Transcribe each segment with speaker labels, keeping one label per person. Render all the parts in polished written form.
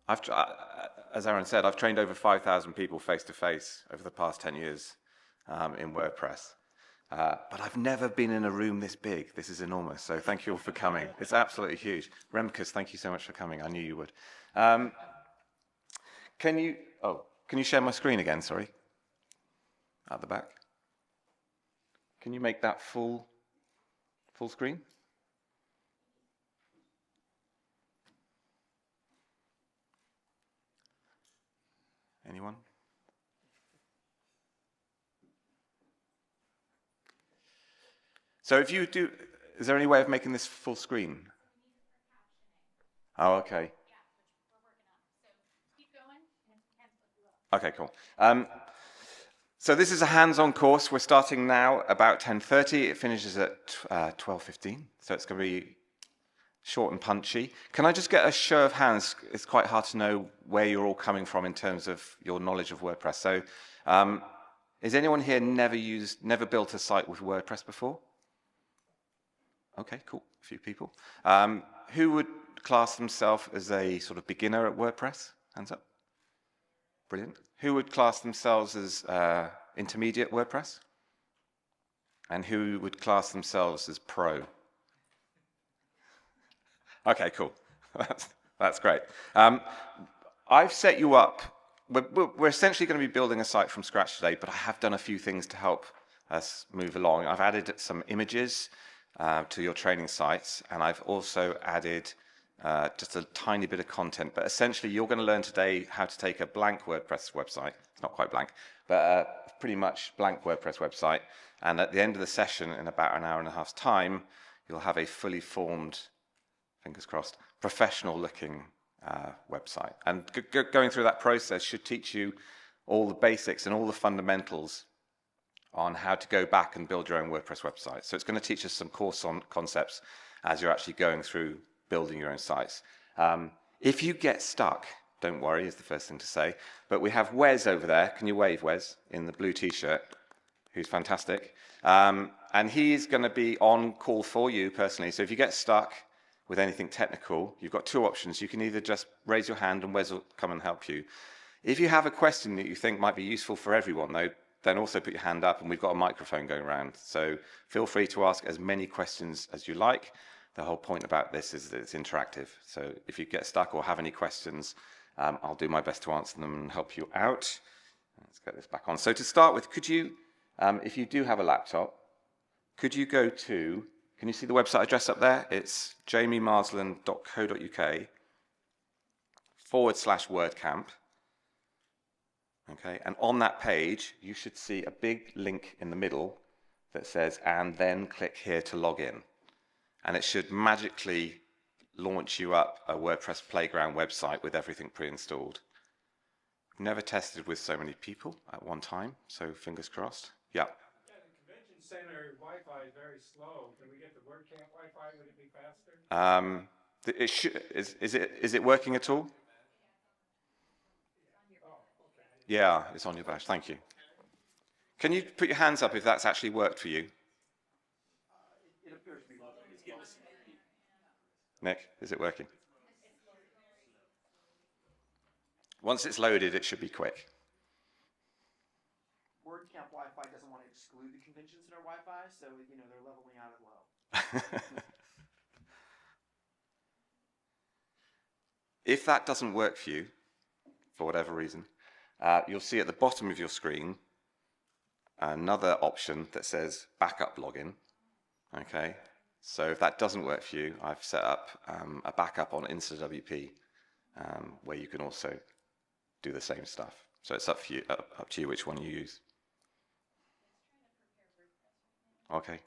Speaker 1: as Aaron said, I've trained over 5,000 people face-to-face over the past 10 years in WordPress. But I've never been in a room this big. This is enormous. So thank you all for coming. It's absolutely huge. Remkus, thank you so much for coming. I knew you would. Can you share my screen again? Sorry. At the back. Can you make that full screen? Anyone? So if you do, is there any way of making this full screen? Oh, okay. Okay, cool. So this is a hands-on course. We're starting now about 10:30. It finishes at 12:15. So it's going to be short and punchy. Can I just get a show of hands? It's quite hard to know where you're all coming from in terms of your knowledge of WordPress. So is anyone here never built a site with WordPress before? Okay, cool. A few people. Who would class themselves as a sort of beginner at WordPress? Hands up. Brilliant. Who would class themselves as intermediate WordPress? And who would class themselves as pro? Okay, cool. That's great. I've set you up. We're essentially going to be building a site from scratch today, but I have done a few things to help us move along. I've added some images to your training sites, and I've also added just a tiny bit of content. But essentially, you're going to learn today how to take a blank WordPress website. It's not quite blank, but a pretty much blank WordPress website. And at the end of the session, in about an hour and a half's time, you'll have a fully formed, fingers crossed, professional-looking website. And going through that process should teach you all the basics and all the fundamentals on how to go back and build your own WordPress website. So it's going to teach us some core concepts as you're actually going through building your own sites. If you get stuck, don't worry, is the first thing to say. But we have Wes over there. Can you wave, Wes, in the blue T-shirt, who's fantastic. And he's going to be on call for you personally. So if you get stuck with anything technical, you've got two options. You can either just raise your hand and Wes will come and help you. If you have a question that you think might be useful for everyone, though, then also put your hand up and we've got a microphone going around. So feel free to ask as many questions as you like. The whole point about this is that it's interactive. So if you get stuck or have any questions, I'll do my best to answer them and help you out. Let's get this back on. So to start with, could you, if you do have a laptop, could you go to, can you see the website address up there? It's jamiemarsland.co.uk/WordCamp. Okay, and on that page, you should see a big link in the middle that says, and then click here to log in. And it should magically launch you up a WordPress Playground website with everything pre-installed. Never tested with so many people at one time, so fingers crossed. Yeah.
Speaker 2: Yeah, the convention center Wi-Fi is very slow. Can we get the WordCamp Wi-Fi? Would it be faster?
Speaker 1: Is it working at all?
Speaker 2: Oh, okay.
Speaker 1: Yeah, it's on your badge. Thank you. Can you put your hands up if that's actually worked for you?
Speaker 2: It appears to be working.
Speaker 1: Nick, is it working? Once it's loaded, it should be quick.
Speaker 3: WordCamp Wi-Fi doesn't want to exclude the convention center Wi-Fi, so they're leveling out at low.
Speaker 1: If that doesn't work for you, for whatever reason, you'll see at the bottom of your screen another option that says backup login. Okay, so if that doesn't work for you, I've set up a backup on InstaWP where you can also do the same stuff. So it's up to you which one you use. Okay.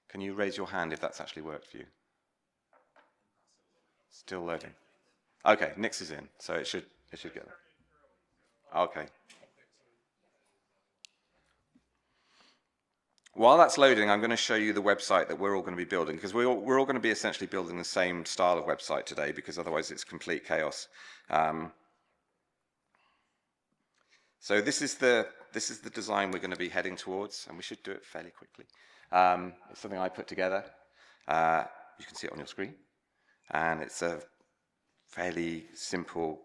Speaker 1: Can you raise your hand if that's actually worked for you? Still loading. Okay, Nix is in, so it should get there. Okay. While that's loading, I'm going to show you the website that we're all going to be building, because we're all going to be essentially building the same style of website today, because otherwise it's complete chaos. So this is the design we're going to be heading towards, and we should do it fairly quickly. It's something I put together. You can see it on your screen. And it's a fairly simple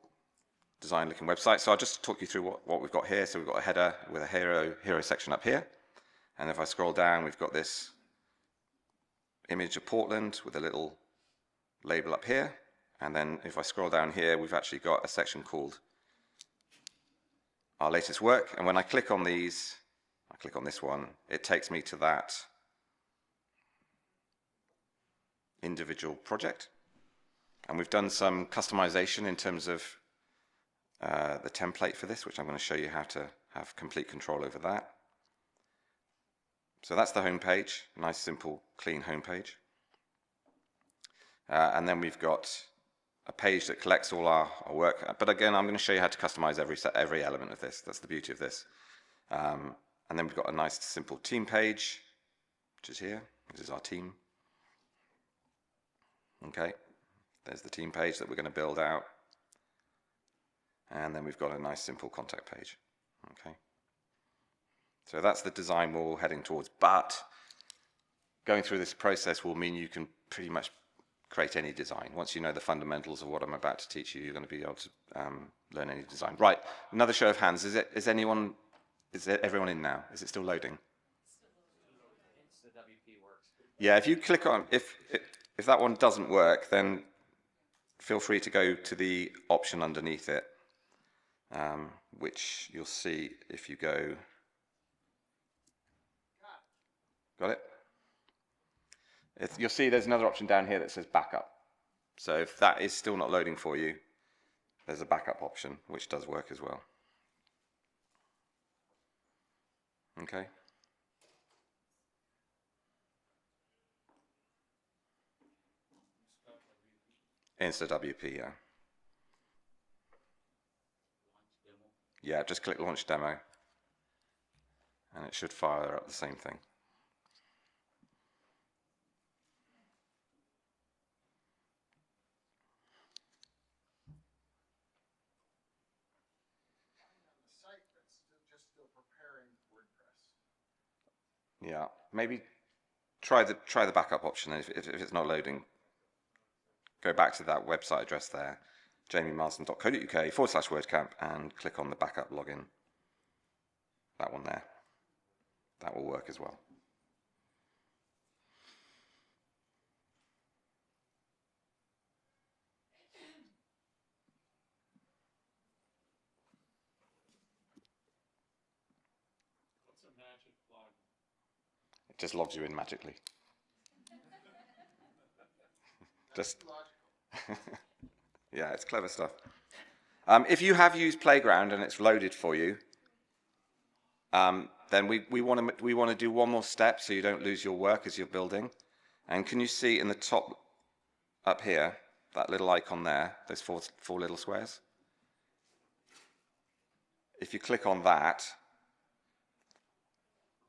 Speaker 1: design looking website. So I'll just talk you through what we've got here. So we've got a header with a hero section up here. And if I scroll down, we've got this image of Portland with a little label up here. And then if I scroll down here, we've actually got a section called our latest work. And when I click on these, I click on this one, it takes me to that individual project. And we've done some customization in terms of the template for this, which I'm going to show you how to have complete control over that. So that's the home page, nice, simple, clean home page. And then we've got a page that collects all our work. But again, I'm going to show you how to customize every element of this. That's the beauty of this. And then we've got a nice, simple team page, which is here. This is our team. Okay, there's the team page that we're going to build out. And then we've got a nice, simple contact page. Okay. So that's the design we're all heading towards. But going through this process will mean you can pretty much create any design. Once you know the fundamentals of what I'm about to teach you, you're going to be able to learn any design. Right, another show of hands. Is everyone in now? Is it still loading?
Speaker 3: The WP works.
Speaker 1: Yeah, if you click on, if that one doesn't work, then feel free to go to the option underneath it, which you'll see if you go. Got it? You'll see there's another option down here that says backup. So if that is still not loading for you, there's a backup option, which does work as well. Okay. Insta-WP, yeah. Yeah, just click Launch Demo, and it should fire up the same thing. Yeah, maybe try the backup option. If it's not loading, go back to that website address there, jamiemarsden.co.uk/WordCamp, and click on the backup login. That one there. That will work as well.
Speaker 2: What's a magic log?
Speaker 1: It just logs you in magically. Just yeah, it's clever stuff. If you have used Playground and it's loaded for you, then we want to do one more step so you don't lose your work as you're building. And can you see in the top up here that little icon there? Those four little squares. If you click on that,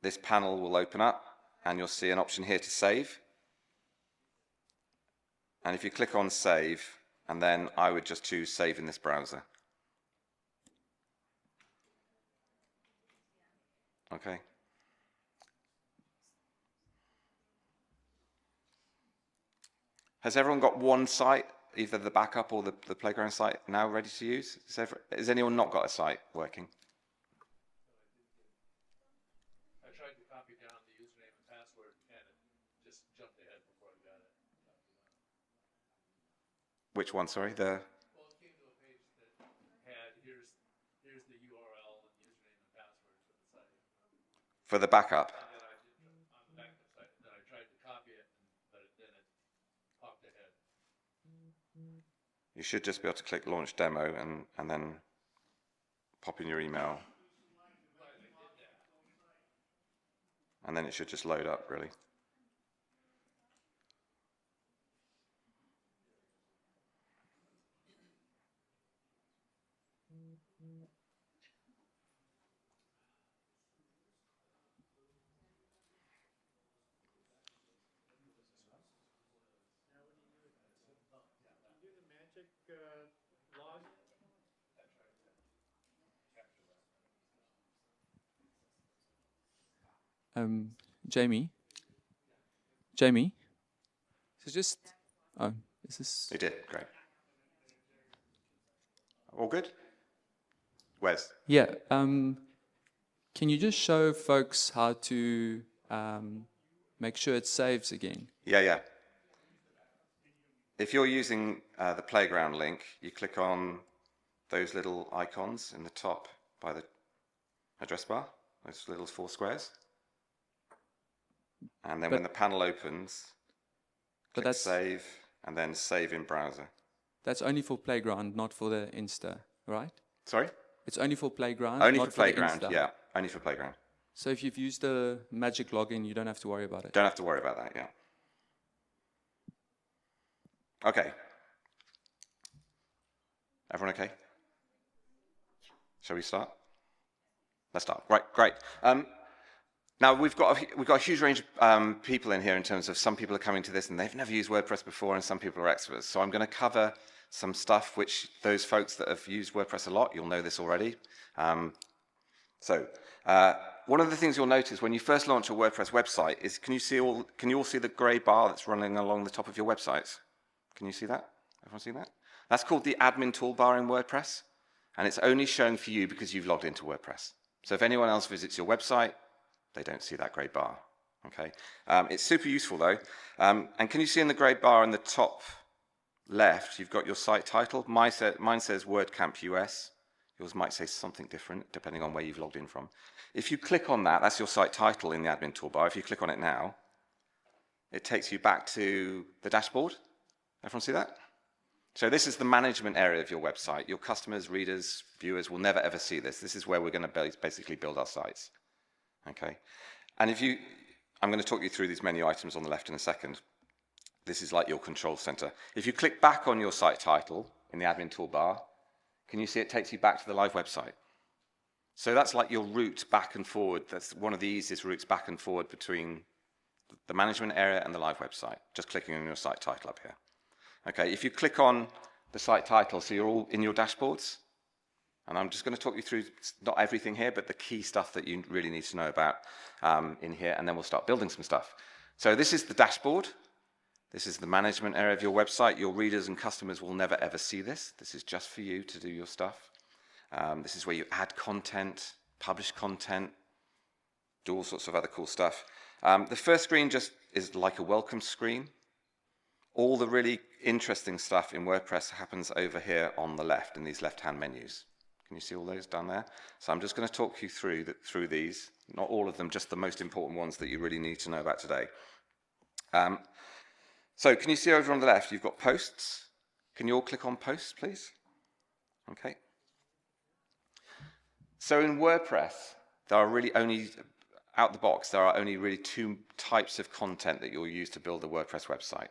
Speaker 1: this panel will open up, and you'll see an option here to save. And if you click on Save, and then I would just choose Save in this browser. Okay. Has everyone got one site, either the backup or the Playground site, now ready to use? Has anyone not got a site working?
Speaker 2: I tried to copy down the username and password, and it just jumped ahead before I got it.
Speaker 1: Which one, sorry?
Speaker 2: Well, it came to a page that had here's the URL and username and password for the site.
Speaker 1: For the backup?
Speaker 2: And then I did on the backup site. Then I tried to copy it, but then it popped ahead.
Speaker 1: You should just be able to click Launch Demo and then pop in your email. And then it should just load up, really.
Speaker 2: Do the magic log.
Speaker 4: Jamie? So just, oh, is this?
Speaker 1: You did, great. All good? Wes?
Speaker 4: Yeah. Can you just show folks how to make sure it saves again?
Speaker 1: Yeah. If you're using the playground link, you click on those little icons in the top by the address bar, those little 4 squares. And then when the panel opens, click save, and then save in browser.
Speaker 4: That's only for playground, not for the Insta, right?
Speaker 1: Sorry?
Speaker 4: It's only for playground,
Speaker 1: Only
Speaker 4: not
Speaker 1: for playground,
Speaker 4: the Insta.
Speaker 1: yeah. Only for playground.
Speaker 4: So if you've used the magic login, you don't have to worry about it.
Speaker 1: Don't have to worry about that, yeah. Okay. Everyone okay? Shall we start? Let's start. Right, great. Now we've got a huge range of people in here in terms of some people are coming to this and they've never used WordPress before, and some people are experts. So I'm going to cover some stuff which those folks that have used WordPress a lot, you'll know this already. One of the things you'll notice when you first launch a WordPress website is can you all see the grey bar that's running along the top of your websites? Can you see that? Everyone see that? That's called the admin toolbar in WordPress, and it's only shown for you because you've logged into WordPress. So if anyone else visits your website, they don't see that grey bar. Okay, it's super useful though. And can you see in the grey bar in the top left, you've got your site title. Mine says WordCamp US. Yours might say something different depending on where you've logged in from. If you click on that, that's your site title in the admin toolbar. If you click on it now, it takes you back to the dashboard. Everyone see that? So this is the management area of your website. Your customers, readers, viewers will never ever see this. This is where we're going to basically build our sites. Okay, and I'm going to talk you through these menu items on the left in a second. This is like your control center. If you click back on your site title in the admin toolbar, can you see it takes you back to the live website? So that's like your route back and forward. That's one of the easiest routes back and forward between the management area and the live website, just clicking on your site title up here. Okay, if you click on the site title, so you're all in your dashboards, and I'm just going to talk you through not everything here, but the key stuff that you really need to know about in here, and then we'll start building some stuff. So this is the dashboard. This is the management area of your website. Your readers and customers will never ever see this. This is just for you to do your stuff. This is where you add content, publish content, do all sorts of other cool stuff. The first screen just is like a welcome screen. All the really interesting stuff in WordPress happens over here on the left in these left-hand menus. Can you see all those down there? So I'm just going to talk you through these, not all of them, just the most important ones that you really need to know about today. So can you see over on the left, you've got posts. Can you all click on posts, please? Okay. So in WordPress, there are really only, out the box, there are only really 2 types of content that you'll use to build a WordPress website.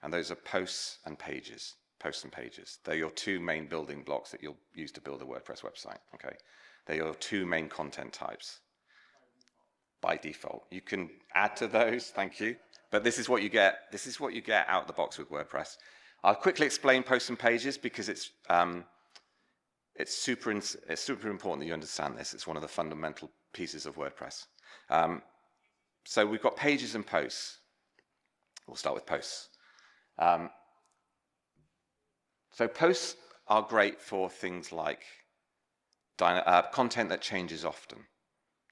Speaker 1: And those are posts and pages. Posts and pages. They're your 2 main building blocks that you'll use to build a WordPress website. Okay. They're your 2 main content types. By default. You can add to those, thank you. But this is what you get. This is what you get out the box with WordPress. I'll quickly explain posts and pages because it's super important that you understand this. It's one of the fundamental pieces of WordPress. So we've got pages and posts. We'll start with posts. So posts are great for things like content that changes often.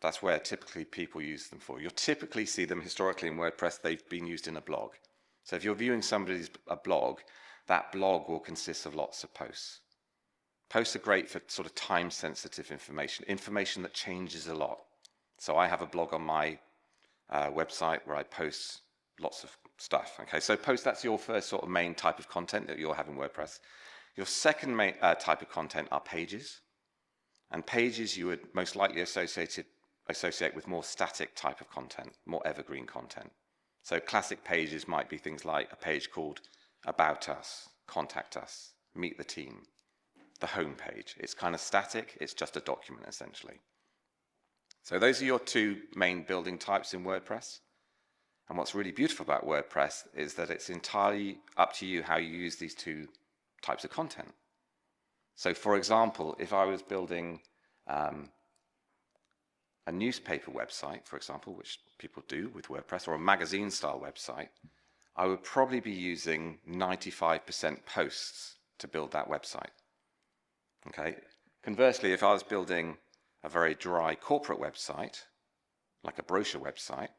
Speaker 1: That's where typically people use them for. You'll typically see them historically in WordPress. They've been used in a blog. So if you're viewing somebody's blog, that blog will consist of lots of posts. Posts are great for sort of time-sensitive information that changes a lot. So I have a blog on my website where I post lots of stuff. Okay, so post, that's your first sort of main type of content that you'll have in WordPress. Your second main type of content are pages. And pages you would most likely associate with more static type of content, more evergreen content. So classic pages might be things like a page called About Us, Contact Us, Meet the Team, the home page. It's kind of static, it's just a document essentially. So those are your 2 main building types in WordPress. And what's really beautiful about WordPress is that it's entirely up to you how you use these 2 types of content. So for example, if I was building a newspaper website, for example, which people do with WordPress, or a magazine style website, I would probably be using 95% posts to build that website. Okay. Conversely, if I was building a very dry corporate website, like a brochure website,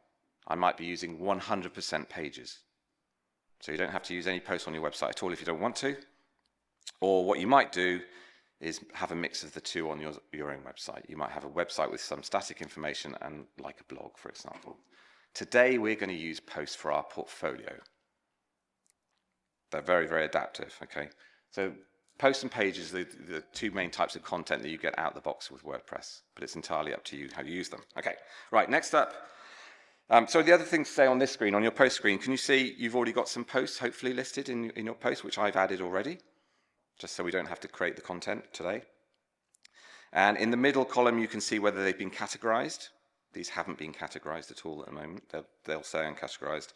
Speaker 1: I might be using 100% pages. So you don't have to use any posts on your website at all if you don't want to. Or what you might do is have a mix of the two on your own website. You might have a website with some static information and like a blog, for example. Today, we're going to use posts for our portfolio. They're very, very adaptive, okay? So posts and pages are the two main types of content that you get out of the box with WordPress, but it's entirely up to you how you use them. Okay, right, next up. So the other thing to say on this screen, on your post screen, can you see you've already got some posts hopefully listed in your post, which I've added already, just so we don't have to create the content today. And in the middle column, you can see whether they've been categorized. These haven't been categorized at all at the moment. They'll say uncategorized.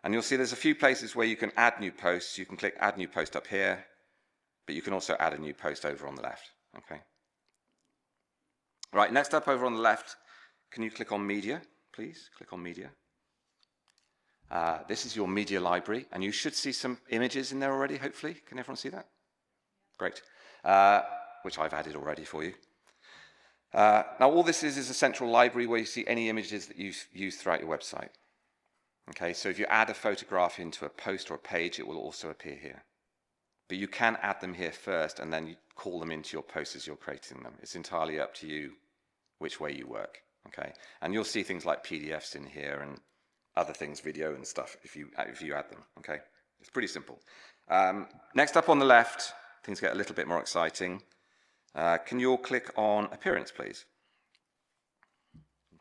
Speaker 1: And you'll see there's a few places where you can add new posts. You can click Add New Post up here, but you can also add a new post over on the left. Okay. Right, next up over on the left, can you click on Media, please? Click on Media. This is your media library, and you should see some images in there already, hopefully. Can everyone see that? Great. Which I've added already for you. Now, all this is a central library where you see any images that you've used throughout your website. Okay, so if you add a photograph into a post or a page, it will also appear here. But you can add them here first, and then you call them into your post as you're creating them. It's entirely up to you which way you work. Okay, and you'll see things like PDFs in here and other things, video and stuff, if you add them. Okay, it's pretty simple. Next up on the left, things get a little bit more exciting. Can you all click on Appearance, please?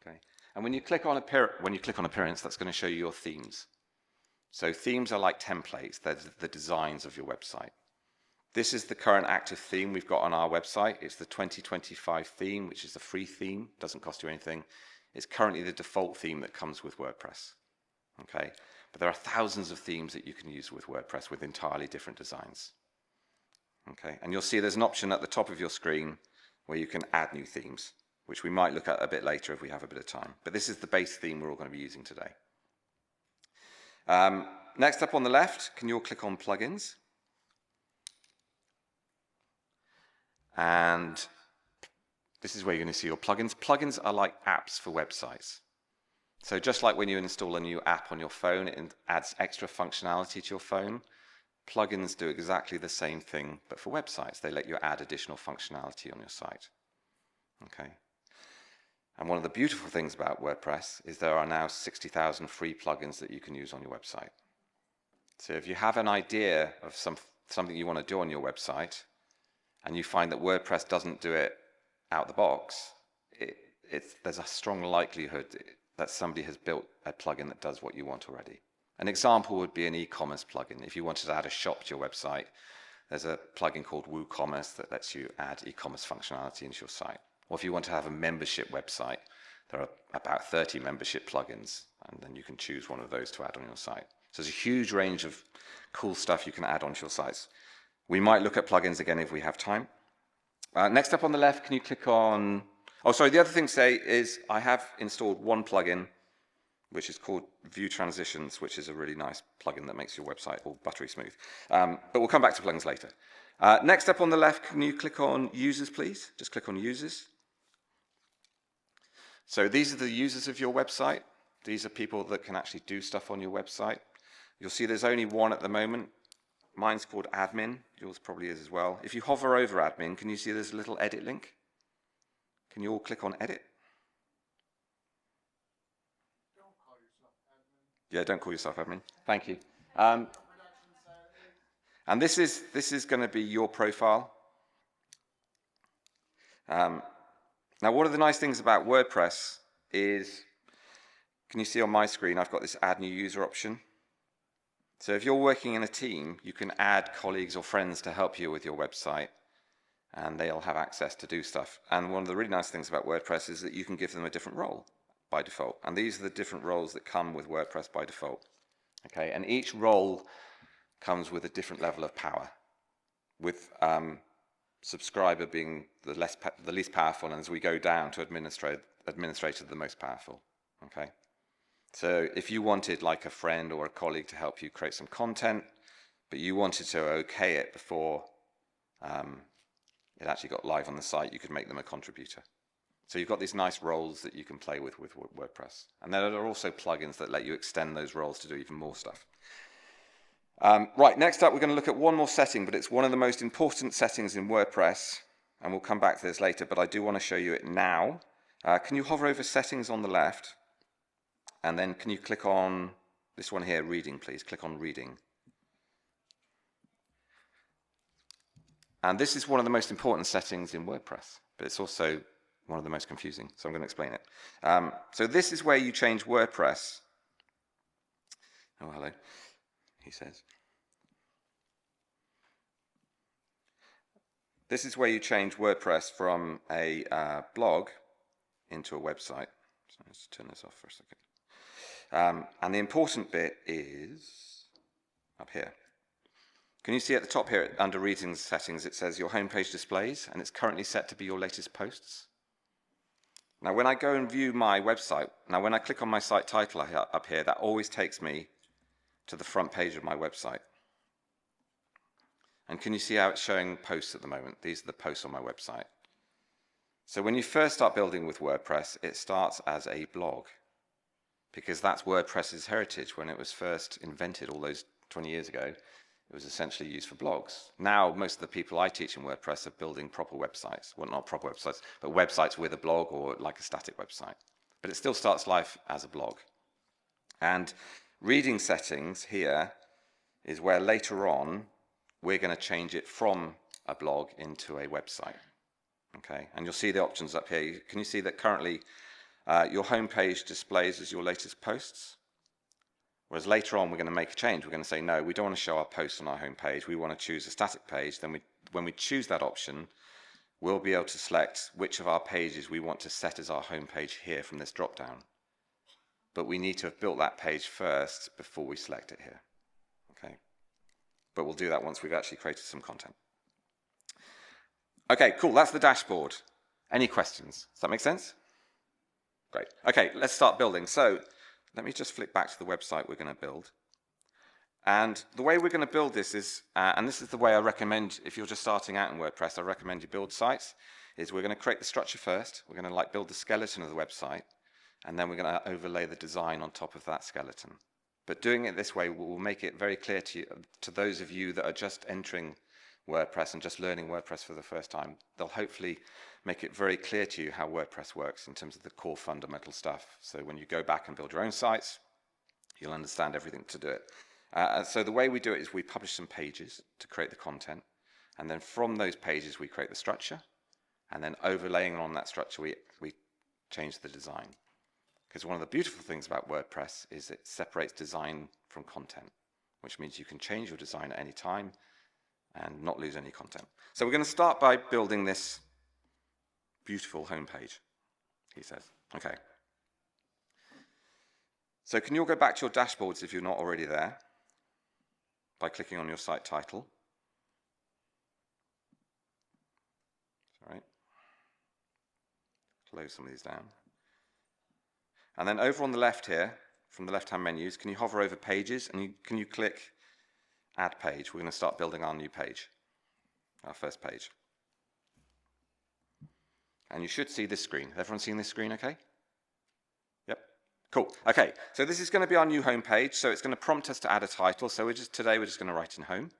Speaker 1: Okay. And when you click on Appearance, that's going to show you your themes. So themes are like templates. They're the designs of your website. This is the current active theme we've got on our website. It's the 2025 theme, which is the free theme. Doesn't cost you anything. It's currently the default theme that comes with WordPress. Okay. But there are thousands of themes that you can use with WordPress with entirely different designs. Okay, and you'll see there's an option at the top of your screen where you can add new themes, which we might look at a bit later if we have a bit of time. But this is the base theme we're all going to be using today. Next up on the left, can you all click on Plugins? And this is where you're going to see your plugins. Plugins are like apps for websites. So just like when you install a new app on your phone, it adds extra functionality to your phone. Plugins do exactly the same thing, but for websites. They let you add additional functionality on your site. Okay. And one of the beautiful things about WordPress is there are now 60,000 free plugins that you can use on your website. So if you have an idea of something you want to do on your website, and you find that WordPress doesn't do it out the box, there's a strong likelihood that somebody has built a plugin that does what you want already. An example would be an e-commerce plugin. If you wanted to add a shop to your website, there's a plugin called WooCommerce that lets you add e-commerce functionality into your site. Or if you want to have a membership website, there are about 30 membership plugins, and then you can choose one of those to add on your site. So there's a huge range of cool stuff you can add onto your sites. We might look at plugins again if we have time. Next up on the left, can you click on... Oh, sorry, the other thing to say is I have installed one plugin which is called View Transitions, which is a really nice plugin that makes your website all buttery smooth. But we'll come back to plugins later. Next up on the left, can you click on Users, please? Just click on Users. So these are the users of your website. These are people that can actually do stuff on your website. You'll see there's only one at the moment. Mine's called Admin. Yours probably is as well. If you hover over Admin, can you see there's a little edit link? Can you all click on Edit? Yeah, don't call yourself admin. Thank you. And this is going to be your profile. Now, one of the nice things about WordPress is, can you see on my screen, I've got this Add New User option. So if you're working in a team, you can add colleagues or friends to help you with your website, and they'll have access to do stuff. And one of the really nice things about WordPress is that you can give them a different role by default. And these are the different roles that come with WordPress by default. Okay, and each role comes with a different level of power, with subscriber being the least powerful, and as we go down to administrator, the most powerful. Okay, So if you wanted like a friend or a colleague to help you create some content, but you wanted to okay it before it actually got live on the site, you could make them a contributor. So you've got these nice roles that you can play with WordPress. And there are also plugins that let you extend those roles to do even more stuff. Right, next up we're going to look at one more setting, but it's one of the most important settings in WordPress, and we'll come back to this later, but I do want to show you it now. Can you hover over settings on the left, and then can you click on this one here, reading, please? Click on reading. And this is one of the most important settings in WordPress, but it's also one of the most confusing, so I'm going to explain it. So this is where you change WordPress. Oh, hello, he says. This is where you change WordPress from a blog into a website. So let's turn this off for a second. And the important bit is up here. Can you see at the top here under Reading Settings it says your homepage displays, and it's currently set to be your latest posts. Now when I go and view my website, when I click on my site title up here, that always takes me to the front page of my website. And can you see how it's showing posts at the moment? These are the posts on my website. So when you first start building with WordPress, it starts as a blog, because that's WordPress's heritage. When it was first invented all those 20 years ago, it was essentially used for blogs. Now, most of the people I teach in WordPress are building proper websites. Well, not proper websites, but websites with a blog or like a static website. But it still starts life as a blog. And reading settings here is where later on we're going to change it from a blog into a website. Okay, and you'll see the options up here. Can you see that currently your homepage displays as your latest posts? Whereas later on, we're going to make a change. We're going to say, no, we don't want to show our posts on our homepage. We want to choose a static page. Then when we choose that option, we'll be able to select which of our pages we want to set as our homepage here from this drop-down. But we need to have built that page first before we select it here. Okay, but we'll do that once we've actually created some content. Okay, cool. That's the dashboard. Any questions? Does that make sense? Great. Okay, let's start building. So let me just flick back to the website we're going to build. And the way we're going to build this is, and this is the way I recommend, if you're just starting out in WordPress, I recommend you build sites, is we're going to create the structure first. We're going to build the skeleton of the website, and then we're going to overlay the design on top of that skeleton. But doing it this way will make it very clear to those of you that are just entering WordPress and just learning WordPress for the first time. They'll hopefully make it very clear to you how WordPress works in terms of the core fundamental stuff. So when you go back and build your own sites, you'll understand everything to do it. So the way we do it is we publish some pages to create the content, and then from those pages we create the structure, and then overlaying on that structure we change the design. Because one of the beautiful things about WordPress is it separates design from content, which means you can change your design at any time and not lose any content. So we're going to start by building this beautiful homepage, he says. Okay. So can you all go back to your dashboards if you're not already there by clicking on your site title? All right. Close some of these down. And then over on the left here, from the left-hand menus, can you hover over pages and can you click add page? We're going to start building our new page, our first page. And you should see this screen. Everyone seen this screen okay? Yep. Cool. Okay, so this is going to be our new home page. So it's going to prompt us to add a title. So today we're just going to write in home.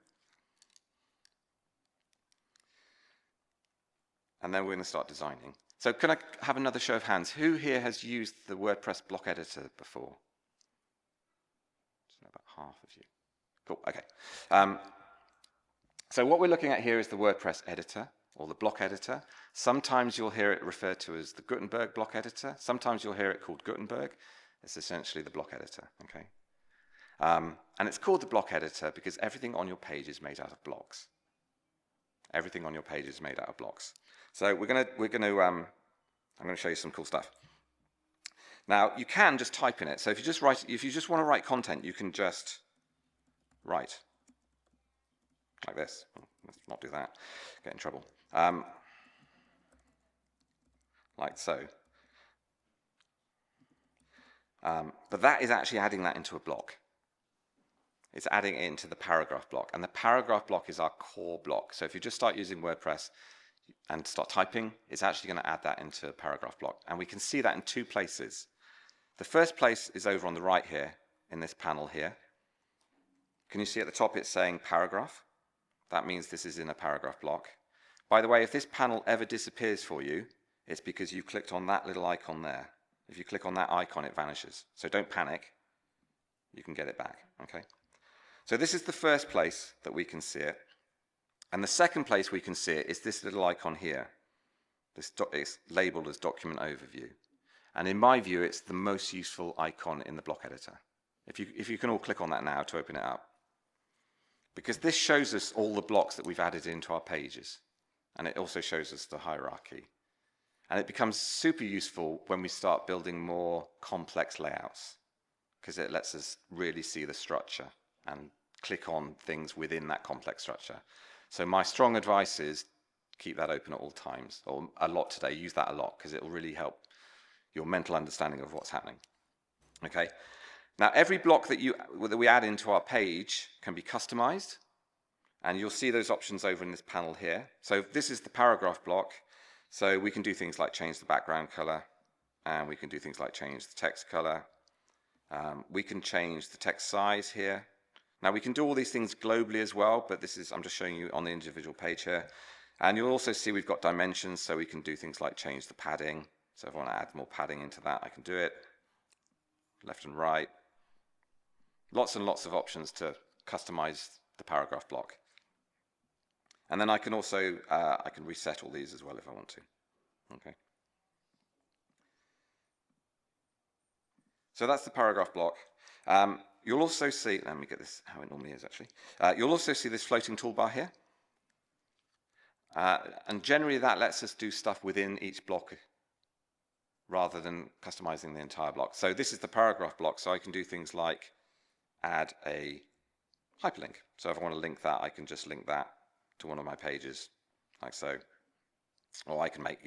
Speaker 1: And then we're going to start designing. So can I have another show of hands? Who here has used the WordPress block editor before? Just about half of you. Cool, okay. So what we're looking at here is the WordPress editor, or the block editor. Sometimes you'll hear it referred to as the Gutenberg block editor. Sometimes you'll hear it called Gutenberg. It's essentially the block editor, okay? And it's called the block editor because everything on your page is made out of blocks. Everything on your page is made out of blocks. So I'm going to show you some cool stuff. Now you can just type in it. So if you just want to write content, you can just write like this. Let's not do that. Get in trouble. Like so. But that is actually adding that into a block. It's adding it into the paragraph block. And the paragraph block is our core block. So if you just start using WordPress and start typing, it's actually going to add that into a paragraph block. And we can see that in two places. The first place is over on the right here, in this panel here. Can you see at the top it's saying paragraph? That means this is in a paragraph block. By the way, if this panel ever disappears for you, it's because you clicked on that little icon there. If you click on that icon, it vanishes. So don't panic. You can get it back, okay? So this is the first place that we can see it. And the second place we can see it is this little icon here. It's labeled as Document Overview. And in my view, it's the most useful icon in the block editor. If you can all click on that now to open it up. Because this shows us all the blocks that we've added into our pages. And it also shows us the hierarchy. And it becomes super useful when we start building more complex layouts, because it lets us really see the structure and click on things within that complex structure. So my strong advice is keep that open at all times, or a lot today. Use that a lot, because it will really help your mental understanding of what's happening. Okay. Now, every block that we add into our page can be customized, and you'll see those options over in this panel here. So this is the paragraph block. So we can do things like change the background color, and we can do things like change the text color. We can change the text size here. Now we can do all these things globally as well, but I'm just showing you on the individual page here. And you'll also see we've got dimensions, so we can do things like change the padding. So if I want to add more padding into that, I can do it. Left and right. Lots and lots of options to customize the paragraph block. And then I can also I can reset all these as well if I want to. Okay. So that's the paragraph block. You'll also see, let me get this how it normally is actually. You'll also see this floating toolbar here. And generally that lets us do stuff within each block rather than customizing the entire block. So this is the paragraph block, so I can do things like add a hyperlink. So if I want to link that, I can just link that to one of my pages, like so. Or I can make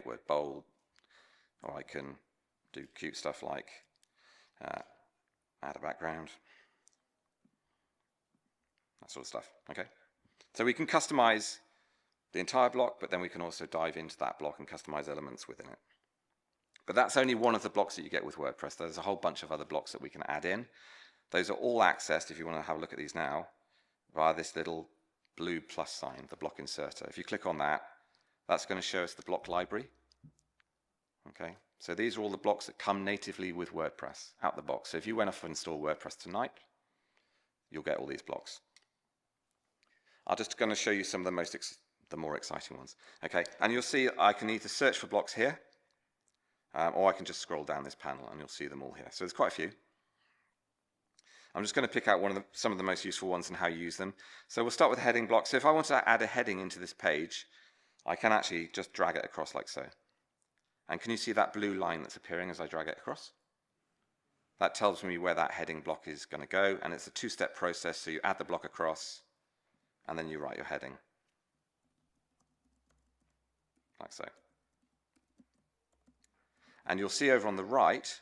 Speaker 1: Word bold, or I can do cute stuff like add a background, that sort of stuff. Okay, so we can customize the entire block, but then we can also dive into that block and customize elements within it. But that's only one of the blocks that you get with WordPress. There's a whole bunch of other blocks that we can add in. Those are all accessed, if you want to have a look at these now, via this little blue plus sign, the block inserter. If you click on that, that's going to show us the block library. Okay, so these are all the blocks that come natively with WordPress out the box. So if you went off and install WordPress tonight, you'll get all these blocks. I'm just going to show you some of the more exciting ones. Okay, and you'll see I can either search for blocks here, or I can just scroll down this panel and you'll see them all here. So there's quite a few. I'm just going to pick out some of the most useful ones and how you use them. So we'll start with heading blocks. So if I want to add a heading into this page, I can actually just drag it across like so. And can you see that blue line that's appearing as I drag it across? That tells me where that heading block is going to go, and it's a two-step process. So you add the block across, and then you write your heading, like so. And you'll see over on the right,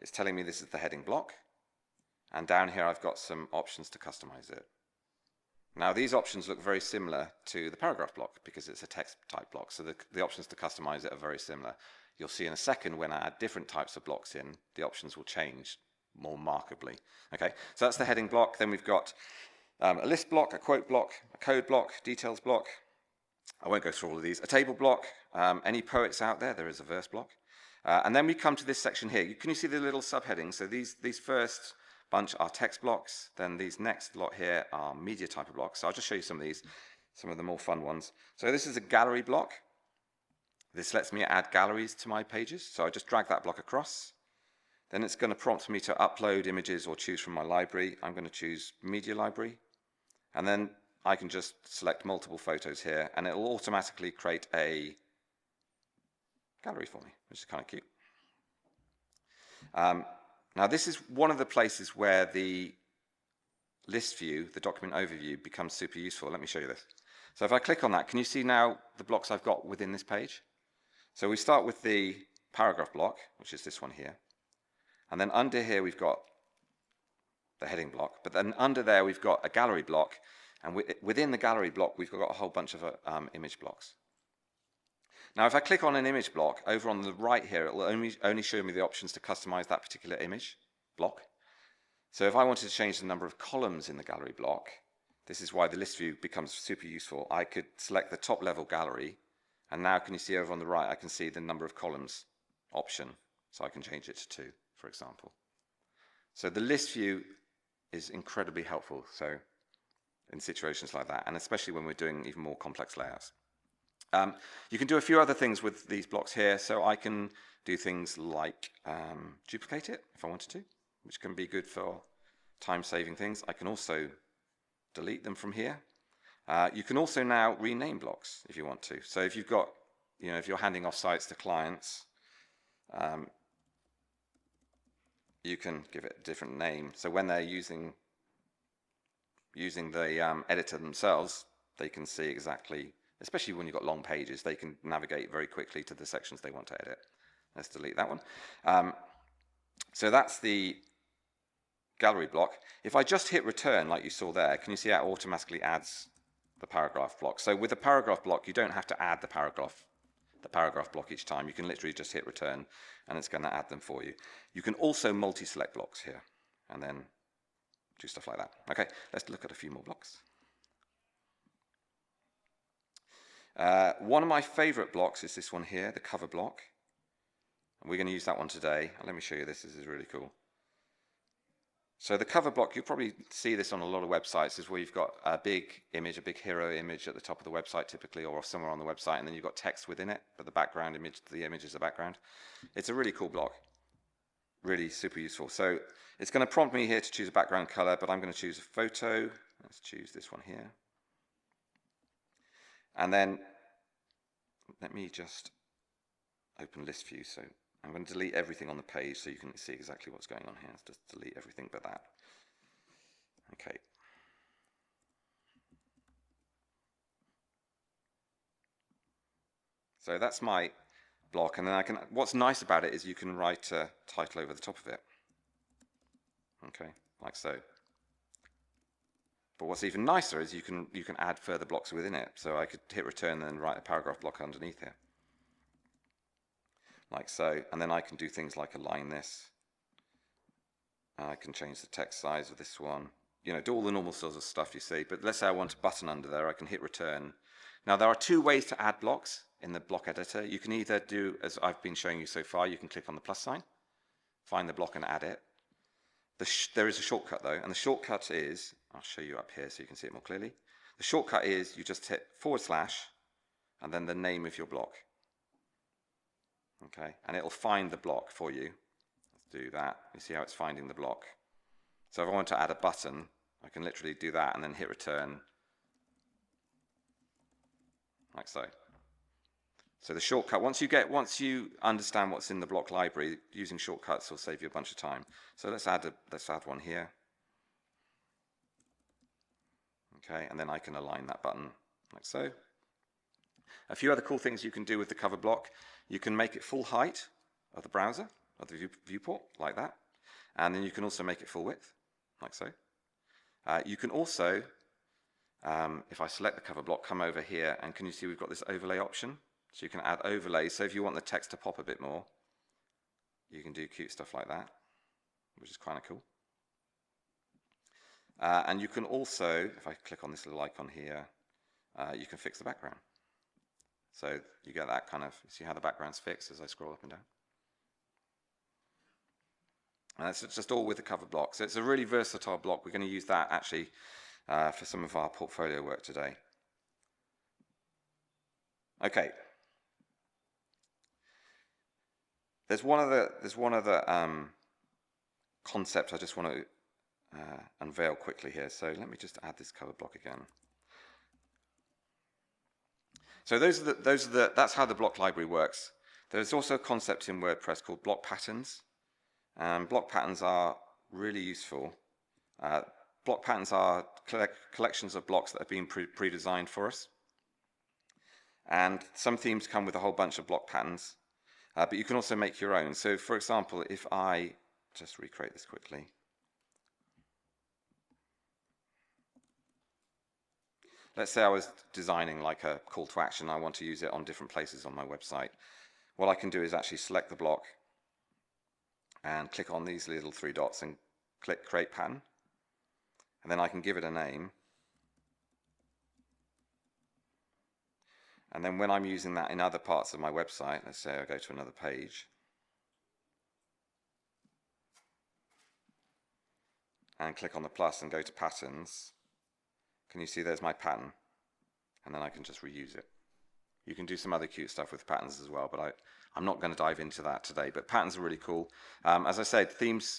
Speaker 1: it's telling me this is the heading block, and down here I've got some options to customize it. Now these options look very similar to the paragraph block because it's a text type block, so the options to customize it are very similar. You'll see in a second when I add different types of blocks in, the options will change more markedly. Okay, so that's the heading block. Then we've got a list block, a quote block, a code block, details block. I won't go through all of these. A table block, any poets out there, there is a verse block. And then we come to this section here. Can you see the little subheadings? So these first bunch are text blocks. Then these next lot here are media type of blocks. So I'll just show you some of these, some of the more fun ones. So this is a gallery block. This lets me add galleries to my pages. So I just drag that block across. Then it's going to prompt me to upload images or choose from my library. I'm going to choose media library. And then I can just select multiple photos here, and it will automatically create a gallery for me, which is kind of cute. Now this is one of the places where the list view, the document overview, becomes super useful. Let me show you this. So if I click on that, can you see now the blocks I've got within this page? So we start with the paragraph block, which is this one here. And then under here we've got the heading block, but then under there we've got a gallery block, and within the gallery block we've got a whole bunch of image blocks. Now if I click on an image block, over on the right here it will only show me the options to customize that particular image block. So if I wanted to change the number of columns in the gallery block, this is why the list view becomes super useful. I could select the top level gallery, and now can you see over on the right I can see the number of columns option, so I can change it to 2, for example. So the list view is incredibly helpful in situations like that, and especially when we're doing even more complex layouts. You can do a few other things with these blocks here. So I can do things like duplicate it if I wanted to, which can be good for time-saving things. I can also delete them from here. You can also now rename blocks if you want to. So if you've got, if you're handing off sites to clients, you can give it a different name. So when they're using the editor themselves, they can see exactly, especially when you've got long pages, they can navigate very quickly to the sections they want to edit. Let's delete that one. So that's the gallery block. If I just hit return like you saw there, can you see how it automatically adds the paragraph block? So with the paragraph block, you don't have to add the paragraph block each time. You can literally just hit return and it's going to add them for you. You can also multi-select blocks here and then do stuff like that. Okay, let's look at a few more blocks. One of my favorite blocks is this one here, the cover block. And we're going to use that one today. Let me show you this. This is really cool. So the cover block, you'll probably see this on a lot of websites, is where you've got a big image, a big hero image at the top of the website typically, or somewhere on the website, and then you've got text within it, but the background image, the image is the background. It's a really cool block. Really super useful. So it's going to prompt me here to choose a background color, but I'm going to choose a photo. Let's choose this one here. And then let me just open list view. So I'm going to delete everything on the page so you can see exactly what's going on here. Let's just delete everything but that. Okay. So that's my block, and then what's nice about it is you can write a title over the top of it. Okay, like so. But what's even nicer is you can add further blocks within it. So I could hit return and then write a paragraph block underneath it. Like so, and then I can do things like align this. I can change the text size of this one. Do all the normal sorts of stuff you see, but let's say I want a button under there, I can hit return. Now there are 2 ways to add blocks in the block editor. You can either do, as I've been showing you so far, you can click on the plus sign, find the block and add it. There is a shortcut though, and the shortcut is, I'll show you up here so you can see it more clearly. The shortcut is you just hit / and then the name of your block. Okay, and it'll find the block for you. Let's do that. You see how it's finding the block. So if I want to add a button, I can literally do that and then hit return, like so. So the shortcut, once you understand what's in the block library, using shortcuts will save you a bunch of time. So let's add one here. Okay, and then I can align that button like so. A few other cool things you can do with the cover block. You can make it full height of the browser, of the viewport, like that. And then you can also make it full width, like so. You can also, if I select the cover block, come over here, and can you see we've got this overlay option? So you can add overlays. So if you want the text to pop a bit more, you can do cute stuff like that, which is kind of cool. And you can also, if I click on this little icon here, you can fix the background. So you get that kind of, see how the background's fixed as I scroll up and down. And that's just all with the cover block. So it's a really versatile block. We're going to use that actually for some of our portfolio work today. Okay. There's one other concept I just want to unveil quickly here. So let me just add this cover block again. So that's how the block library works. There's also a concept in WordPress called block patterns. Block patterns are really useful. Block patterns are collections of blocks that have been pre-designed for us. And some themes come with a whole bunch of block patterns. But you can also make your own. So for example, if I just recreate this quickly. Let's say I was designing like a call to action. I want to use it on different places on my website. What I can do is actually select the block and click on these little three dots and click create pattern. And then I can give it a name. And then when I'm using that in other parts of my website, let's say I go to another page, and click on the plus and go to patterns, can you see there's my pattern? And then I can just reuse it. You can do some other cute stuff with patterns as well, but I'm not going to dive into that today. But patterns are really cool. As I said,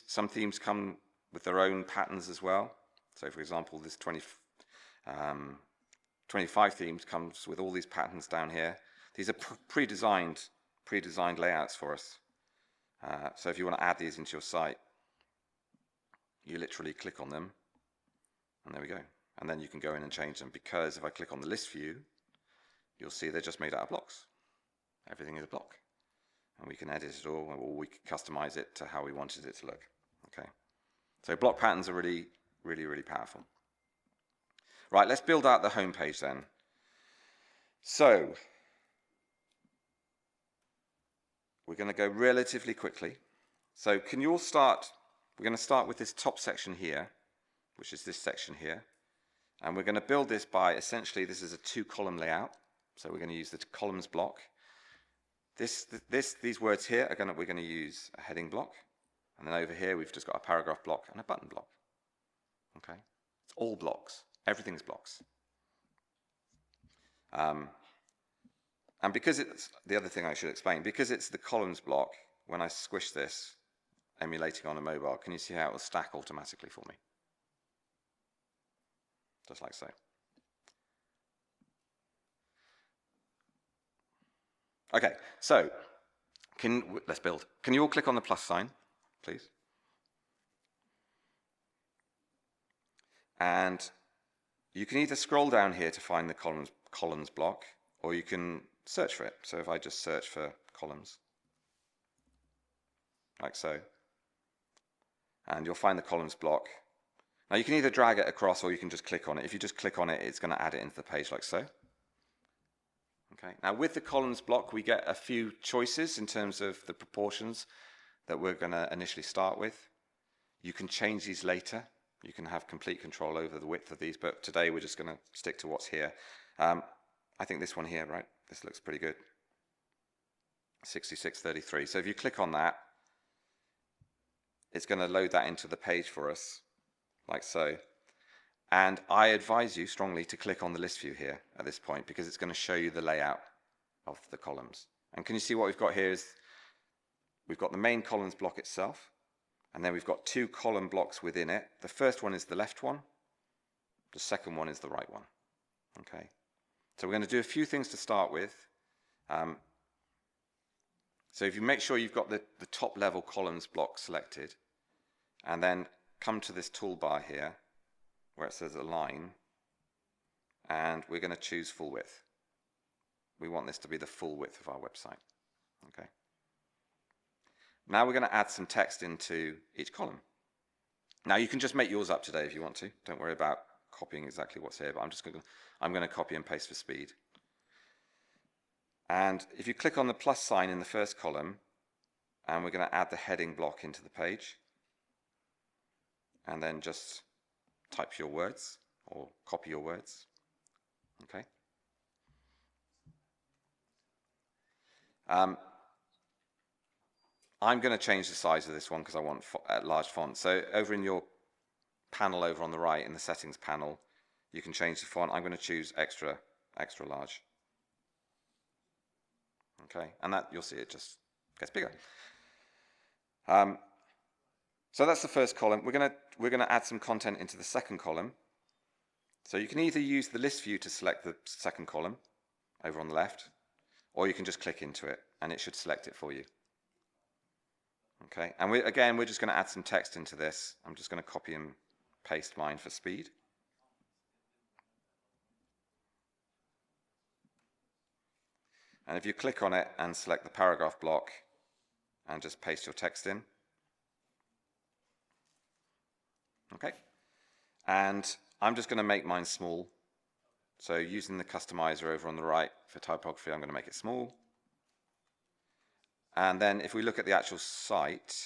Speaker 1: some themes come with their own patterns as well. So for example, this 25 themes comes with all these patterns down here. These are pre-designed layouts for us. So if you want to add these into your site, you literally click on them, and there we go. And then you can go in and change them, because if I click on the list view, you'll see they're just made out of blocks. Everything is a block. And we can edit it all, or we can customize it to how we wanted it to look. Okay. So block patterns are really, really, really powerful. Right, let's build out the home page then. So we're going to go relatively quickly. So can you all start? We're going to start with this top section here, which is this section here. And we're going to build this by, essentially, this is a 2-column layout. So we're going to use the columns block. These words here we're going to use a heading block. And then over here, we've just got a paragraph block and a button block. Okay? It's all blocks. Everything's blocks. And because it's, the other thing I should explain, because it's the columns block, when I squish this, emulating on a mobile, can you see how it will stack automatically for me? Just like so. Okay, so let's build. Can you all click on the plus sign, please? And you can either scroll down here to find the columns block, or you can search for it. So if I just search for columns, like so, and you'll find the columns block. Now you can either drag it across, or you can just click on it. If you just click on it, it's going to add it into the page like so. Okay. Now with the columns block, we get a few choices in terms of the proportions that we're going to initially start with. You can change these later. You can have complete control over the width of these, but today we're just going to stick to what's here. I think this one here, right? This looks pretty good. 6633. So if you click on that, it's going to load that into the page for us, like so. And I advise you strongly to click on the list view here at this point, because it's going to show you the layout of the columns. And can you see what we've got here is we've got the main columns block itself, and then we've got 2 column blocks within it. The first one is the left one. The second one is the right one. Okay. So we're going to do a few things to start with. So if you make sure you've got the top level columns block selected, and then come to this toolbar here where it says align, and we're going to choose full width. We want this to be the full width of our website. Okay. Now we're going to add some text into each column. Now you can just make yours up today if you want to. Don't worry about copying exactly what's here, but I'm going to copy and paste for speed. And if you click on the plus sign in the first column, and we're going to add the heading block into the page, and then just type your words or copy your words. Okay. I'm going to change the size of this one because I want large font. So over in your panel over on the right, in the settings panel, you can change the font. I'm going to choose extra large. Okay, and that you'll see it just gets bigger. So that's the first column. We're gonna add some content into the second column. So you can either use the list view to select the second column over on the left, or you can just click into it and it should select it for you. Okay, and we're just going to add some text into this. I'm just going to copy and paste mine for speed. And if you click on it and select the paragraph block and just paste your text in. Okay. And I'm just going to make mine small. So using the customizer over on the right for typography, I'm going to make it small. And then if we look at the actual site,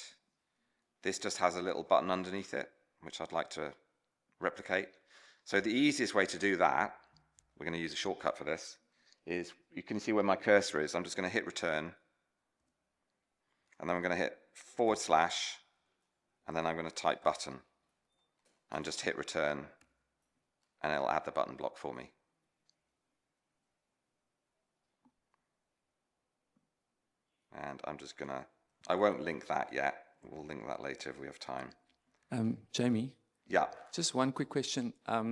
Speaker 1: this just has a little button underneath it, which I'd like to replicate. So the easiest way to do that, we're going to use a shortcut for this, is you can see where my cursor is. I'm just going to hit return, and then I'm going to hit /, and then I'm going to type button, and just hit return, and it'll add the button block for me. And I'm just going to, I won't link that yet. We'll link that later if we have time.
Speaker 4: Jamie?
Speaker 1: Yeah.
Speaker 4: Just one quick question. I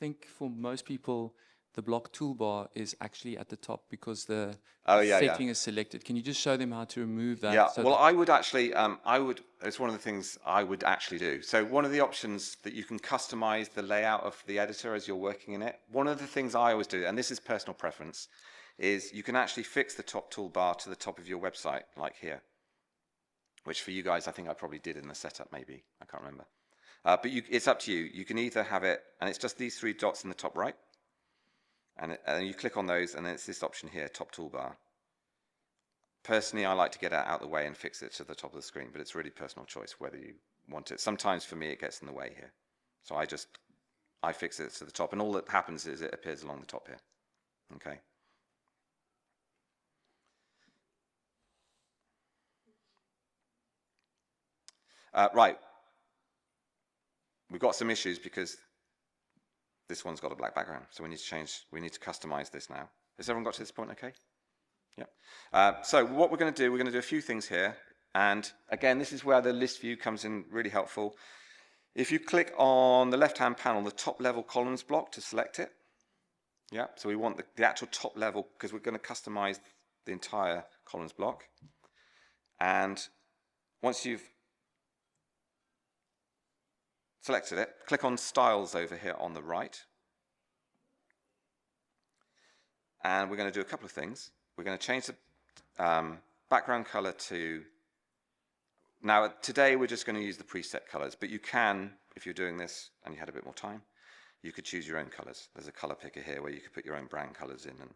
Speaker 4: think for most people, the block toolbar is actually at the top because the setting is selected. Can you just show them how to remove that?
Speaker 1: Yeah,
Speaker 4: So
Speaker 1: well, I would actually, it's one of the things I would actually do. So one of the options that you can customize the layout of the editor as you're working in it. One of the things I always do, and this is personal preference, is you can actually fix the top toolbar to the top of your website, like here. Which for you guys, I think I probably did in the setup, maybe. I can't remember. But it's up to you. You can either have it, and it's just these 3 dots in the top right. And you click on those, and then it's this option here, top toolbar. Personally, I like to get it out of the way and fix it to the top of the screen, but it's really personal choice whether you want it. Sometimes for me, it gets in the way here. So I fix it to the top, and all that happens is it appears along the top here. Okay. Right, we've got some issues because this one's got a black background, so we need to customize this now. Has everyone got to this point okay? Yeah. So what we're going to do a few things here, and again, this is where the list view comes in really helpful. If you click on the left-hand panel, the top level columns block to select it. Yeah, so we want the actual top level because we're going to customize the entire columns block. And once you've selected it, click on styles over here on the right. And we're going to do a couple of things. We're going to change the background color to, now today we're just going to use the preset colors, but you can, if you're doing this and you had a bit more time, you could choose your own colors. There's a color picker here where you could put your own brand colors in and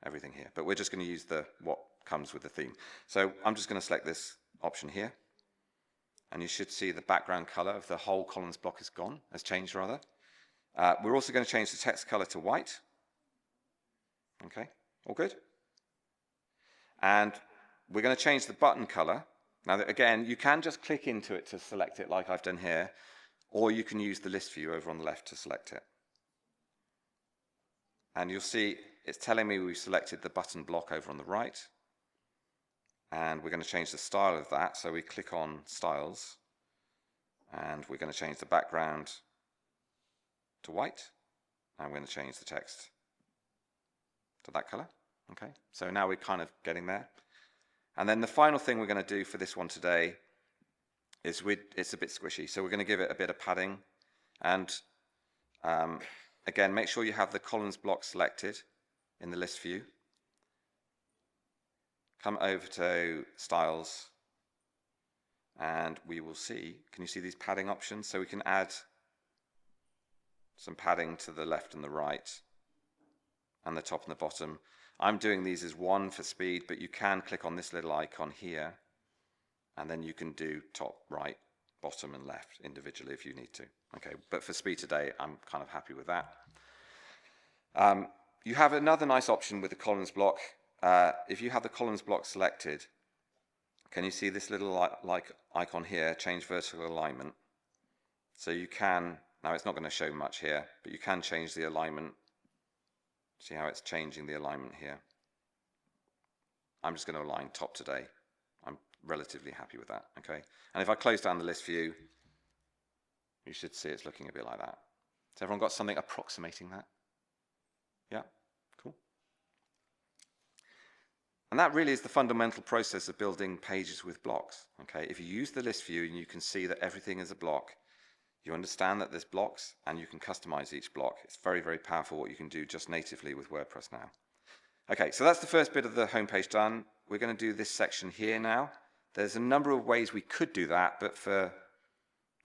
Speaker 1: everything here. But we're just going to use what comes with the theme. So I'm just going to select this option here. And you should see the background color of the whole columns block has changed rather. We're also going to change the text color to white. Okay, all good? And we're going to change the button color. Now, again, you can just click into it to select it like I've done here, or you can use the list view over on the left to select it. And you'll see it's telling me we've selected the button block over on the right. And we're going to change the style of that. So we click on styles, and we're going to change the background to white. And we're going to change the text to that color. Okay, so now we're kind of getting there. And then the final thing we're going to do for this one today is it's a bit squishy. So we're going to give it a bit of padding. And again, make sure you have the columns block selected in the list view. Come over to styles, and we will see, can you see these padding options? So we can add some padding to the left and the right, and the top and the bottom. I'm doing these as 1 for speed, but you can click on this little icon here, and then you can do top, right, bottom, and left individually if you need to. Okay, but for speed today, I'm kind of happy with that. You have another nice option with the columns block. If you have the columns block selected, can you see this little like icon here, change vertical alignment? So you can, now it's not going to show much here, but you can change the alignment. See how it's changing the alignment here? I'm just going to align top today. I'm relatively happy with that, okay? And if I close down the list view, you should see it's looking a bit like that. Has everyone got something approximating that? Yeah, cool. And that really is the fundamental process of building pages with blocks, okay? If you use the list view and you can see that everything is a block, you understand that there's blocks and you can customize each block. It's very, very powerful what you can do just natively with WordPress now. Okay, so that's the first bit of the homepage done. We're going to do this section here now. There's a number of ways we could do that, but for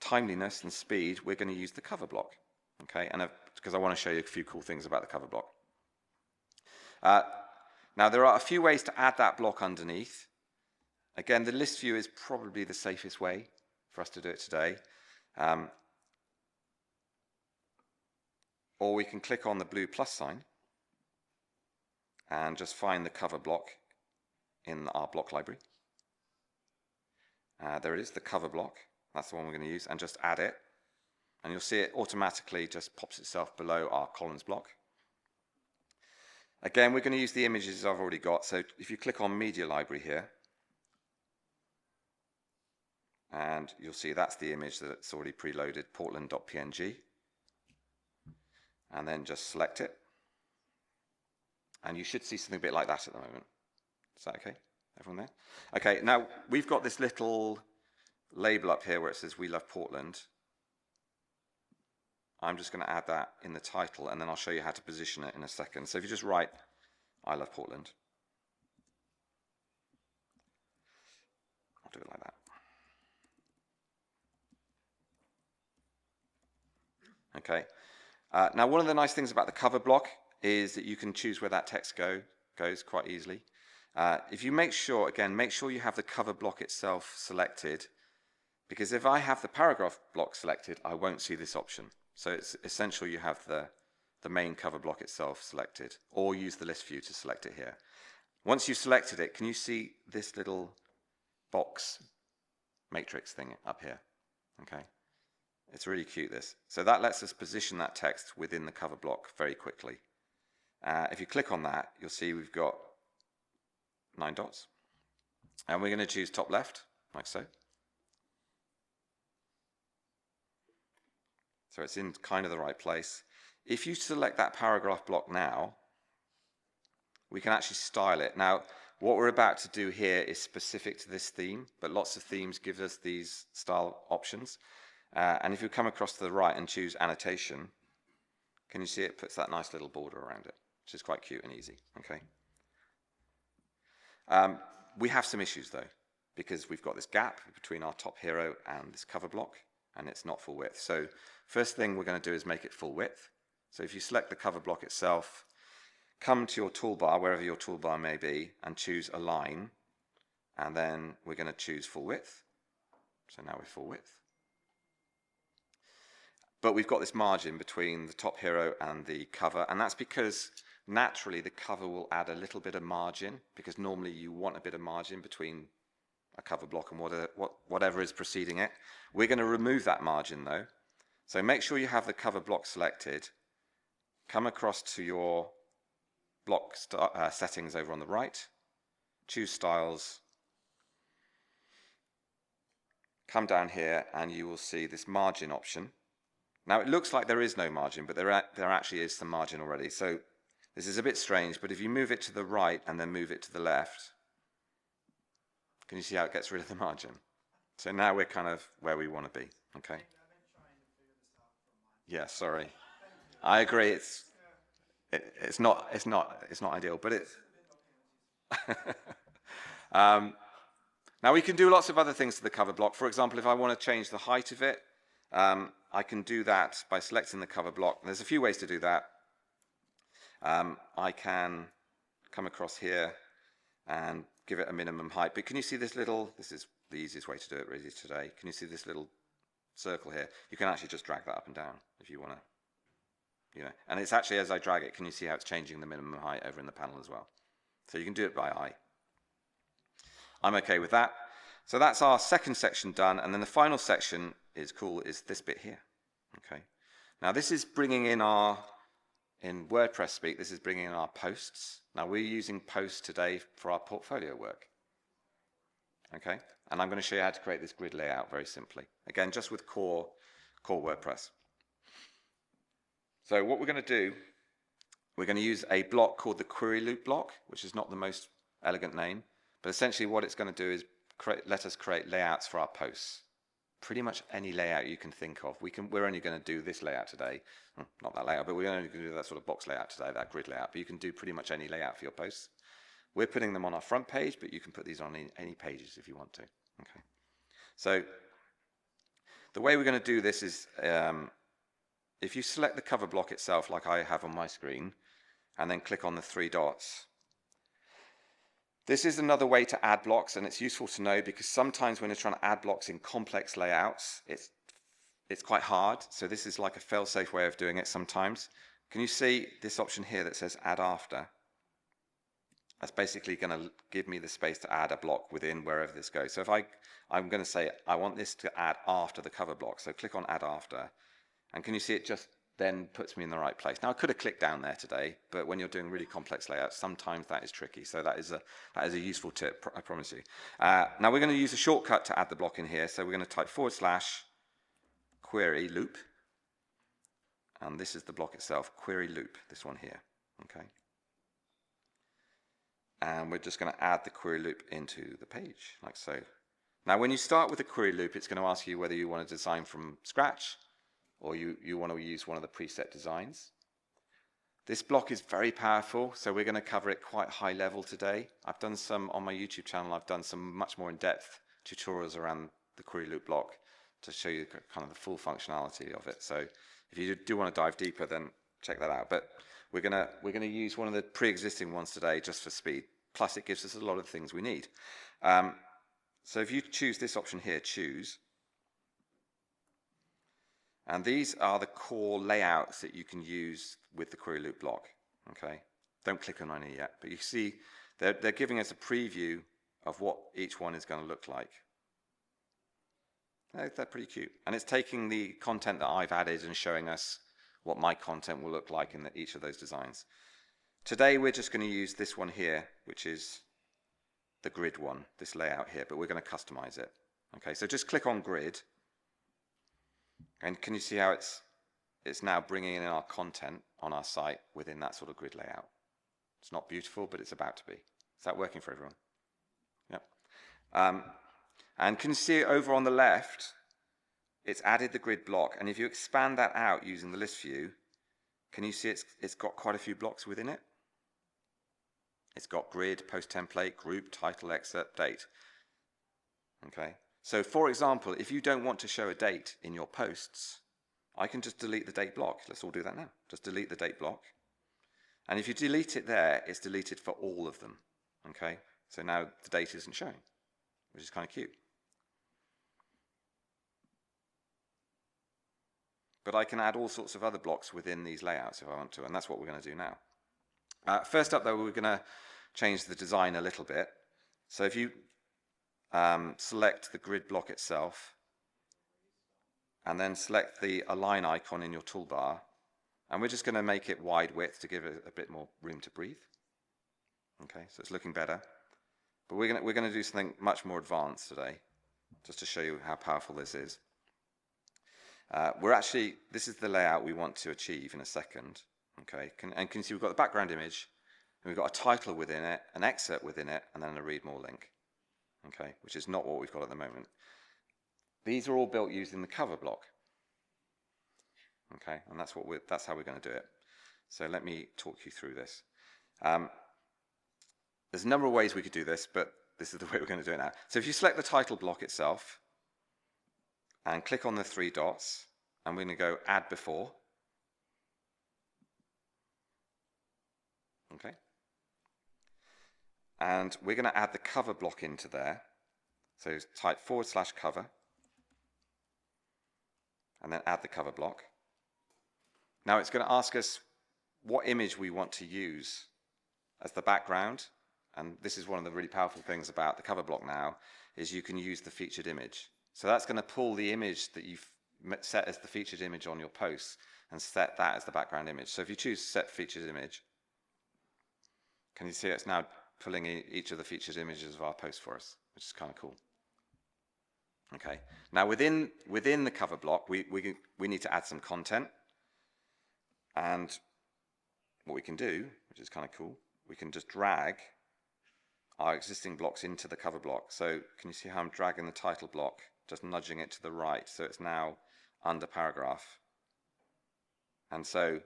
Speaker 1: timeliness and speed, we're going to use the cover block. Okay, and because I want to show you a few cool things about the cover block. Now, there are a few ways to add that block underneath. Again, the list view is probably the safest way for us to do it today. Or we can click on the blue plus sign and just find the cover block in our block library. There it is, the cover block. That's the one we're going to use, and just add it. And you'll see it automatically just pops itself below our columns block. Again, we're going to use the images I've already got. So if you click on Media Library here, and you'll see that's the image that's already preloaded, portland.png. And then just select it. And you should see something a bit like that at the moment. Is that okay? Everyone there? Okay, now we've got this little label up here where it says We Love Portland. I'm just going to add that in the title, and then I'll show you how to position it in a second. So if you just write I Love Portland. I'll do it like that. Okay. Now, one of the nice things about the cover block is that you can choose where that text goes quite easily. If you make sure you have the cover block itself selected, because if I have the paragraph block selected, I won't see this option. So it's essential you have the main cover block itself selected, or use the list view to select it here. Once you've selected it, can you see this little box matrix thing up here? Okay. It's really cute, this. So that lets us position that text within the cover block very quickly. If you click on that, you'll see we've got 9 dots. And we're going to choose top left, like so. So it's in kind of the right place. If you select that paragraph block now, we can actually style it. Now, what we're about to do here is specific to this theme, but lots of themes give us these style options. And if you come across to the right and choose annotation, can you see it puts that nice little border around it, which is quite cute and easy. Okay. We have some issues though, because we've got this gap between our top hero and this cover block, and it's not full width. So first thing we're going to do is make it full width. So if you select the cover block itself, come to your toolbar, wherever your toolbar may be, and choose Align, and then we're going to choose full width. So now we're full width. But we've got this margin between the top hero and the cover, and that's because naturally the cover will add a little bit of margin, because normally you want a bit of margin between a cover block and whatever is preceding it. We're going to remove that margin though. So make sure you have the cover block selected. Come across to your block settings over on the right. Choose styles. Come down here and you will see this margin option. Now it looks like there is no margin, but there actually is some margin already. So this is a bit strange, but if you move it to the right and then move it to the left, can you see how it gets rid of the margin? So now we're kind of where we want to be, okay? Yeah, sorry. I agree, it's not ideal, but it's... Now we can do lots of other things to the cover block. For example, if I want to change the height of it, I can do that by selecting the cover block. There's a few ways to do that. I can come across here and give it a minimum height. But can you see this little, this is the easiest way to do it really today. Can you see this little circle here? You can actually just drag that up and down if you want to, and it's actually as I drag it, can you see how it's changing the minimum height over in the panel as well? So you can do it by eye. I'm okay with that. So that's our second section done, and then the final section is this bit here. Okay. Now this is bringing in in WordPress speak, this is bringing in our posts. Now we're using posts today for our portfolio work. Okay, and I'm going to show you how to create this grid layout very simply. Again, just with core WordPress. So what we're going to do, we're going to use a block called the query loop block, which is not the most elegant name, but essentially what it's going to do is let us create layouts for our posts. pretty much any layout you can think of. We're only going to do this layout today, not that layout, but we're only going to do that sort of box layout today, that grid layout. But you can do pretty much any layout for your posts. We're putting them on our front page, but you can put these on any pages if you want to. Okay. So the way we're going to do this is, if you select the cover block itself, like I have on my screen, and then click on the 3 dots. This is another way to add blocks, and it's useful to know because sometimes when you're trying to add blocks in complex layouts, it's quite hard. So this is like a fail-safe way of doing it sometimes. Can you see this option here that says add after? That's basically going to give me the space to add a block within wherever this goes. So if I'm going to say I want this to add after the cover block, so click on add after, and can you see it just then puts me in the right place. Now I could have clicked down there today, but when you're doing really complex layouts, sometimes that is tricky. So that is a useful tip, I promise you. Now we're going to use a shortcut to add the block in here. So we're going to type / query loop, and this is the block itself, query loop, this one here. Okay. And we're just going to add the query loop into the page, like so. Now when you start with a query loop, it's going to ask you whether you want to design from scratch, or you want to use one of the preset designs. This block is very powerful, so we're going to cover it quite high level today. I've done some on my YouTube channel, I've done some much more in-depth tutorials around the query loop block to show you kind of the full functionality of it. So if you do want to dive deeper, then check that out. But we're going to use one of the pre-existing ones today just for speed. Plus it gives us a lot of things we need. So if you choose this option here, choose, and these are the core layouts that you can use with the query loop block. Okay, don't click on any yet, but you see they're giving us a preview of what each one is going to look like. They're pretty cute, and it's taking the content that I've added and showing us what my content will look like in each of those designs. Today we're just going to use this one here, which is the grid one, this layout here, but we're going to customize it. Okay, so just click on grid. And can you see how it's now bringing in our content on our site within that sort of grid layout? It's not beautiful, but it's about to be. Is that working for everyone? Yep. And can you see over on the left, it's added the grid block. And if you expand that out using the list view, can you see it's got quite a few blocks within it? It's got grid, post template, group, title, excerpt, date. Okay. So for example, if you don't want to show a date in your posts, I can just delete the date block. Let's all do that now. Just delete the date block. And if you delete it there, it's deleted for all of them. Okay, so now the date isn't showing, which is kind of cute. But I can add all sorts of other blocks within these layouts if I want to, and that's what we're going to do now. First up though, we're going to change the design a little bit. So if you select the grid block itself, and then select the align icon in your toolbar, and we're just going to make it wide width to give it a bit more room to breathe. Okay, so it's looking better, but we're going to do something much more advanced today, just to show you how powerful this is. This is the layout we want to achieve in a second. Okay, and can you see we've got the background image, and we've got a title within it, an excerpt within it, and then a read more link. Okay, which is not what we've got at the moment. These are all built using the cover block. Okay, and that's how we're going to do it. So let me talk you through this. There's a number of ways we could do this, but this is the way we're going to do it now. So if you select the title block itself and click on the 3 dots, and we're going to go add before. Okay. And we're going to add the cover block into there. So type / cover, and then add the cover block. Now it's going to ask us what image we want to use as the background. And this is one of the really powerful things about the cover block now, is you can use the featured image. So that's going to pull the image that you've set as the featured image on your posts and set that as the background image. So if you choose set featured image, can you see it's now pulling each of the featured images of our post for us, which is kind of cool. Okay, now within the cover block, we need to add some content. And what we can do, which is kind of cool, we can just drag our existing blocks into the cover block. So can you see how I'm dragging the title block just nudging it to the right, so it's now under paragraph. And so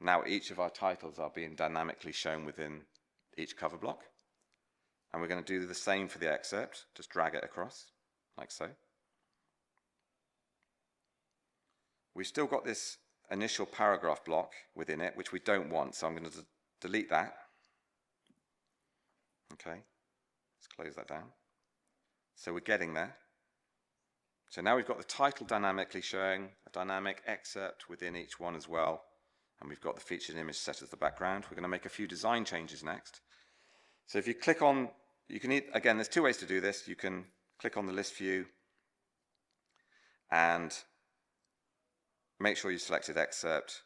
Speaker 1: now each of our titles are being dynamically shown within each cover block. And we're going to do the same for the excerpt, just drag it across, like so. We've still got this initial paragraph block within it, which we don't want, so I'm going to delete that. Okay, let's close that down. So we're getting there. So now we've got the title dynamically showing, a dynamic excerpt within each one as well, and we've got the featured image set as the background. We're going to make a few design changes next. So if you click on, you can, again, there's two ways to do this. You can click on the list view and make sure you selected excerpt,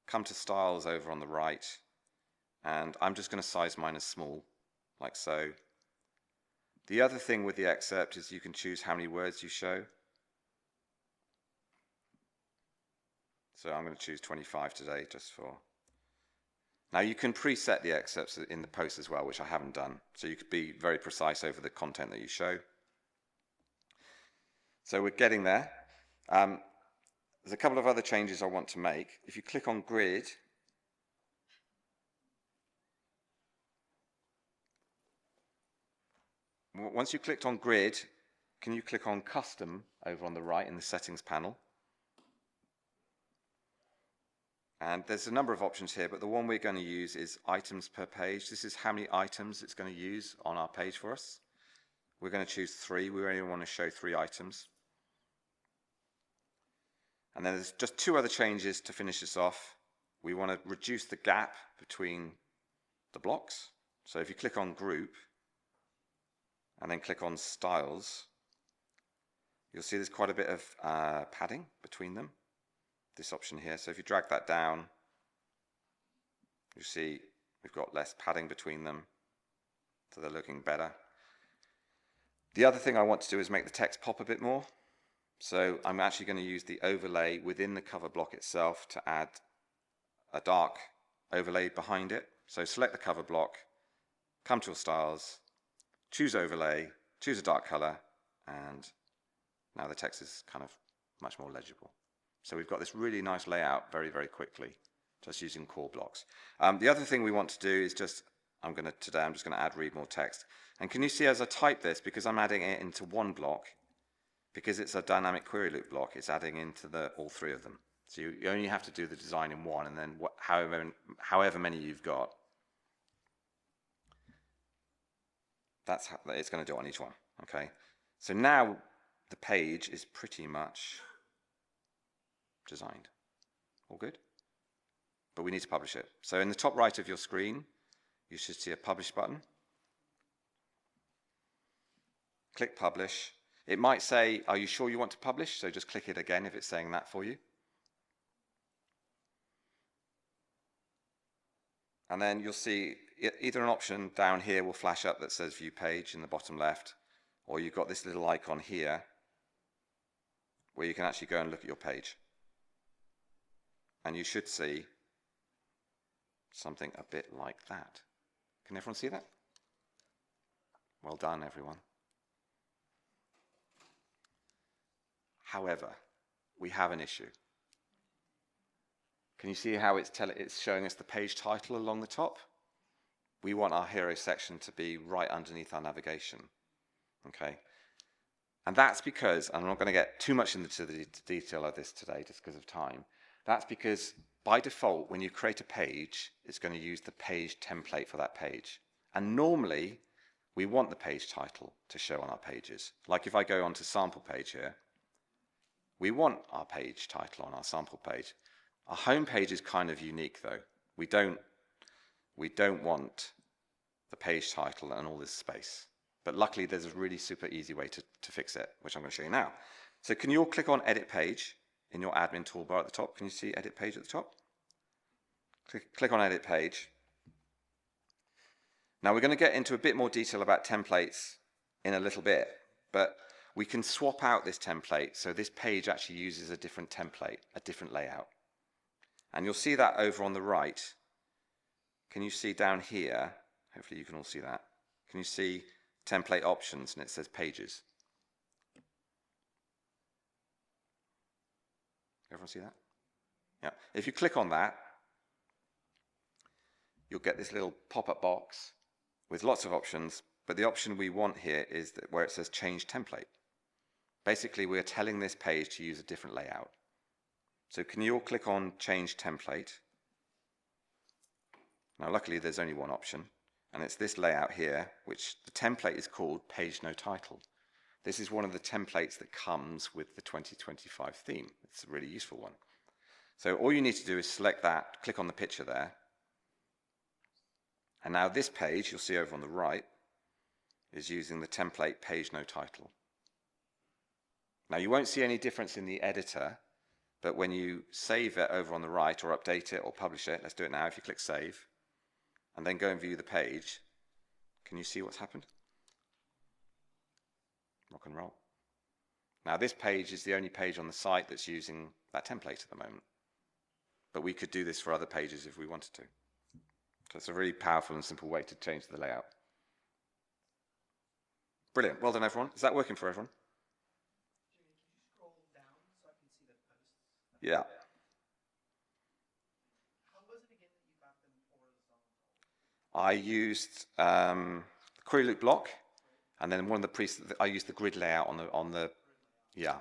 Speaker 1: come to styles over on the right, and I'm just going to size mine as small, like so. The other thing with the excerpt is you can choose how many words you show. So I'm going to choose 25 today, just for... Now you can preset the excerpts in the post as well, which I haven't done. So you could be very precise over the content that you show. So we're getting there. There's a couple of other changes I want to make. If you click on grid, once you clicked on grid, can you click on custom over on the right in the settings panel? And there's a number of options here, but the one we're going to use is items per page. This is how many items it's going to use on our page for us. We're going to choose 3. We only want to show 3 items. And then there's just 2 other changes to finish this off. We want to reduce the gap between the blocks. So if you click on group and then click on styles, you'll see there's quite a bit of padding between them, this option here. So if you drag that down, you see we've got less padding between them, so they're looking better. The other thing I want to do is make the text pop a bit more. So I'm actually going to use the overlay within the cover block itself to add a dark overlay behind it. So select the cover block, come to your styles, choose overlay, choose a dark color, and now the text is kind of much more legible. So we've got this really nice layout very, very quickly, just using core blocks. The other thing we want to do is just, today I'm just going to add read more text. And can you see as I type this, because I'm adding it into one block, because it's a dynamic query loop block, it's adding into all 3 of them. So you only have to do the design in one, and then however many you've got, that's how it's going to do on each one. Okay. So now the page is pretty much designed. All good? But we need to publish it. So in the top right of your screen, you should see a publish button. Click publish. It might say, are you sure you want to publish? So just click it again if it's saying that for you. And then you'll see either an option down here will flash up that says view page in the bottom left, or you've got this little icon here where you can actually go and look at your page. And you should see something a bit like that. Can everyone see that? Well done, everyone. However, we have an issue. Can you see how it's showing us the page title along the top? We want our hero section to be right underneath our navigation. Okay? And that's because, and I'm not going to get too much into the detail of this today just because of time, that's because by default, when you create a page, it's going to use the page template for that page. And normally, we want the page title to show on our pages. Like if I go onto sample page here, we want our page title on our sample page. Our home page is kind of unique though. We don't want the page title and all this space. But luckily there's a really super easy way to fix it, which I'm going to show you now. So can you all click on edit page in your admin toolbar at the top? Can you see edit page at the top? Click on edit page. Now we're going to get into a bit more detail about templates in a little bit, but we can swap out this template so this page actually uses a different template, a different layout. And you'll see that over on the right. Can you see down here? Hopefully you can all see that. Can you see template options and it says pages? Everyone see that? Yeah. If you click on that, you'll get this little pop-up box with lots of options, but the option we want here is that where it says change template. Basically, we're telling this page to use a different layout. So can you all click on change template? Now luckily there's only one option, and it's this layout here, which the template is called page no title. This is one of the templates that comes with the 2025 theme. It's a really useful one. So all you need to do is select that, click on the picture there, and now this page, you'll see over on the right, is using the template page no title. Now you won't see any difference in the editor, but when you save it over on the right or update it or publish it, let's do it now if you click save, and then go and view the page, can you see what's happened? Rock and roll. Now this page is the only page on the site that's using that template at the moment, but we could do this for other pages if we wanted to. So it's a really powerful and simple way to change the layout. Brilliant. Well done, everyone. Is that working for everyone?
Speaker 3: Jimmy, can you scroll down so I can see the posts?
Speaker 1: Yeah.
Speaker 3: How was it again that you got them for the song?
Speaker 1: I used the query loop block, and then one of the I used the grid layout on the yeah.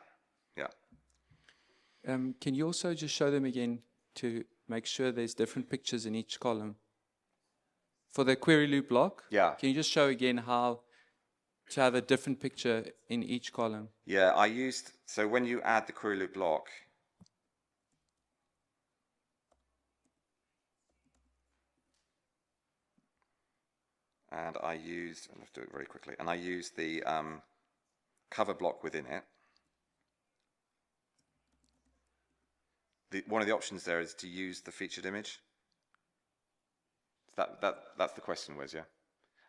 Speaker 4: Can you also just show them again to make sure there's different pictures in each column? For the query loop block,
Speaker 1: Yeah.
Speaker 4: can you just show again how to have a different picture in each column?
Speaker 1: Yeah, so when you add the query loop block, and let's do it very quickly, and I used the cover block within it. One of the options there is to use the featured image. That's the question, Wes, yeah?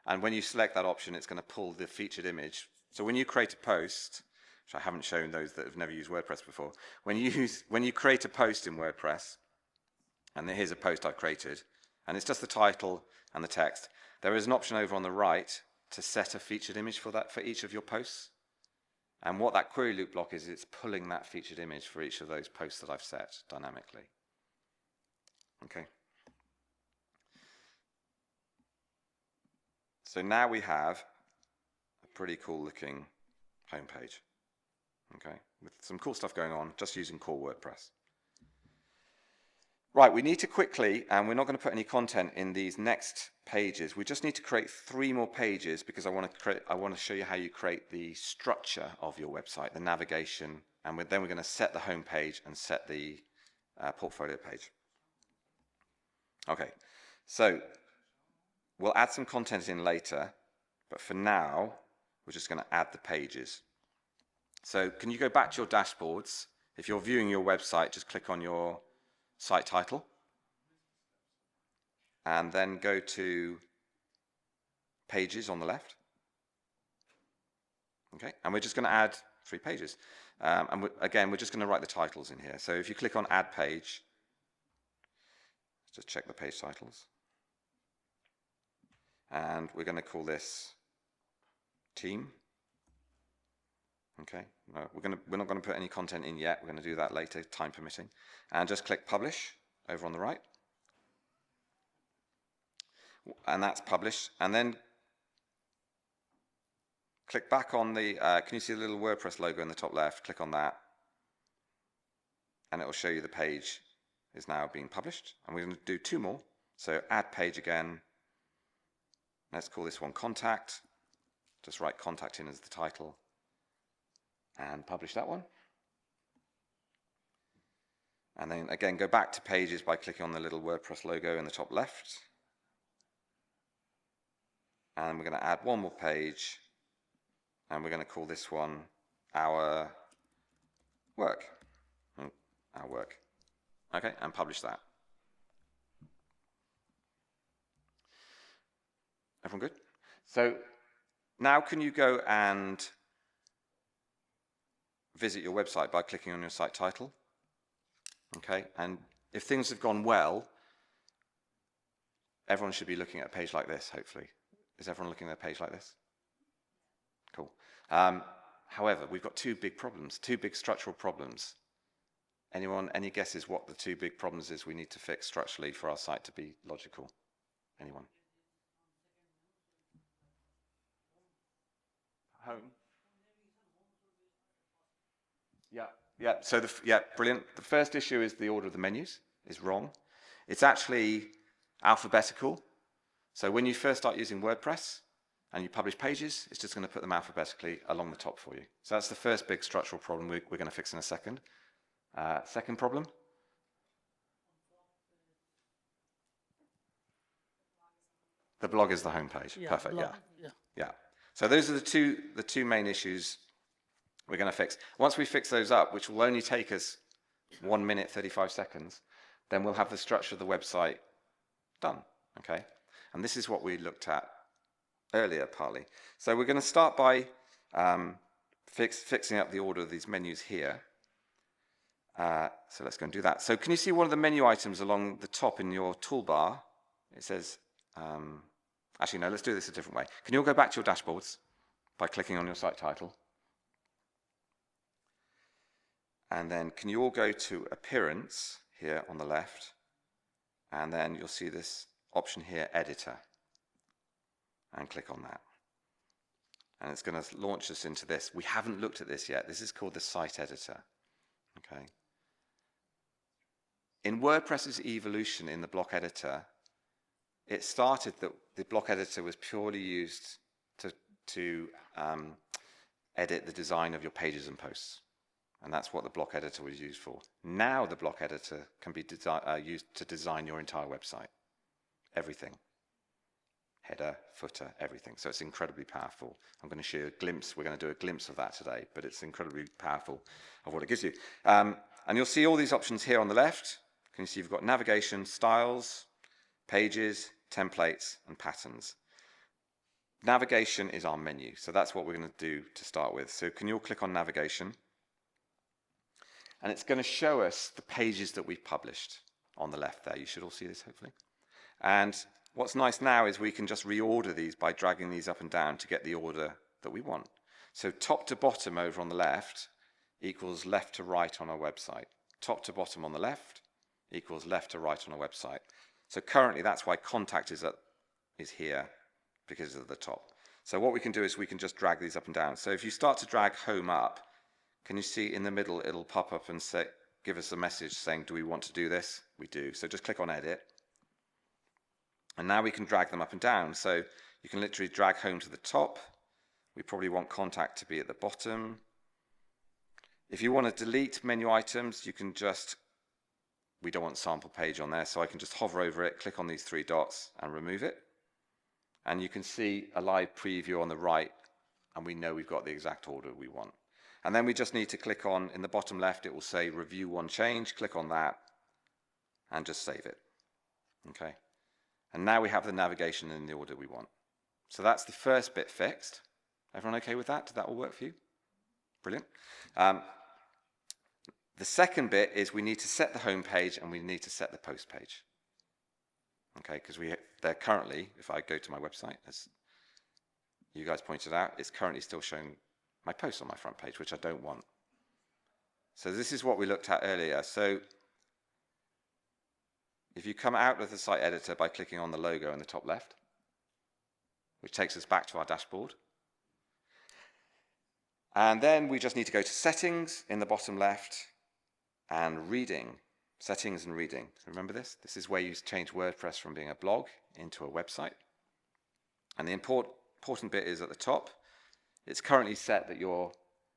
Speaker 1: And when you select that option, it's going to pull the featured image. So when you create a post, which I haven't shown those that have never used WordPress before, when you create a post in WordPress, and here's a post I've created, and it's just the title and the text, there is an option over on the right to set a featured image for each of your posts. And what that query loop block is, it's pulling that featured image for each of those posts that I've set dynamically. Okay. So now we have a pretty cool looking homepage, okay, with some cool stuff going on, just using core WordPress. Right, we need to quickly, and we're not going to put any content in these next pages, we just need to create 3 more pages because I want to show you how you create the structure of your website, the navigation, and then we're going to set the home page and set the portfolio page. Okay, so we'll add some content in later, but for now, we're just going to add the pages. So can you go back to your dashboards? If you're viewing your website, just click on your site title, and then go to pages on the left. Okay, and we're just going to add 3 pages. And again, we're just going to write the titles in here. So if you click on Add Page, just check the page titles. And we're going to call this Team. Okay, no, we're not going to put any content in yet. We're going to do that later, time permitting. And just click Publish over on the right. And that's published. And then click back on the, can you see the little WordPress logo in the top left? Click on that. And it will show you the page is now being published. And we're going to do 2 more. So Add Page again. Let's call this one Contact. Just write Contact in as the title. And publish that one. And then again, go back to pages by clicking on the little WordPress logo in the top left. And we're going to add 1 more page. And we're going to call this one Our Work. Our Work. Okay, and publish that. Everyone good? So now can you go and visit your website by clicking on your site title? Okay, and if things have gone well, everyone should be looking at a page like this, hopefully. Is everyone looking at a page like this? Cool. However, we've got 2 big problems, 2 big structural problems. Anyone, any guesses what the two big problems is we need to fix structurally for our site to be logical? Anyone? Home. Yeah, yeah. So yeah, brilliant. The first issue is the order of the menus is wrong. It's actually alphabetical. So when you first start using WordPress and you publish pages, it's just going to put them alphabetically along the top for you. So that's the first big structural problem we're going to fix in a second. Second problem. The blog is the homepage.
Speaker 5: Yeah,
Speaker 1: Perfect.
Speaker 5: blog,
Speaker 1: Yeah. Yeah. So those are the two main issues we're going to fix. Once we fix those up, which will only take us 1 minute, 35 seconds, then we'll have the structure of the website done. Okay. And this is what we looked at earlier, partly. So we're going to start by fixing up the order of these menus here. So let's go and do that. So can you see one of the menu items along the top in your toolbar? It says, actually, no, let's do this a different way. Can you all go back to your dashboards by clicking on your site title? And then can you all go to Appearance here on the left? And then you'll see this option here, Editor. And click on that. And it's going to launch us into this. We haven't looked at this yet. This is called the Site Editor. Okay. In WordPress's evolution in the block editor, it started that the block editor was purely used to edit the design of your pages and posts. And that's what the block editor was used for. Now the block editor can be used to design your entire website. Everything. Header, footer, everything. So it's incredibly powerful. I'm going to show you a glimpse. We're going to do a glimpse of that today, but it's incredibly powerful of what it gives you. And you'll see all these options here on the left. Can you see you've got navigation, styles, pages, templates, and patterns. Navigation is our menu. So that's what we're going to do to start with. So can you all click on navigation? And it's going to show us the pages that we've published on the left there. You should all see this, hopefully. And what's nice now is we can just reorder these by dragging these up and down to get the order that we want. So top to bottom over on the left equals left to right on our website. Top to bottom on the left equals left to right on our website. So currently that's why contact is here because of the top. So what we can do is we can just drag these up and down. So if you start to drag home up, can you see in the middle it'll pop up and say, give us a message saying, do we want to do this? We do. So just click on edit. And now we can drag them up and down. So you can literally drag home to the top. We probably want contact to be at the bottom. If you want to delete menu items, you can just, we don't want sample page on there, so I can just hover over it, click on these three dots and remove it. And you can see a live preview on the right, and we know we've got the exact order we want. And then we just need to click on, in the bottom left, it will say review one change. Click on that and just save it. Okay. And now we have the navigation in the order we want. So that's the first bit fixed. Everyone okay with that? Did that all work for you? Brilliant. The second bit is we need to set the home page and we need to set the post page. Okay, because they're currently, if I go to my website, as you guys pointed out, it's currently still showing my posts on my front page, which I don't want. So this is what we looked at earlier. So if you come out of the site editor by clicking on the logo in the top left, which takes us back to our dashboard. And then we just need to go to settings in the bottom left and reading, settings and reading. Remember this? This is where you change WordPress from being a blog into a website. And the important bit is at the top. It's currently set that your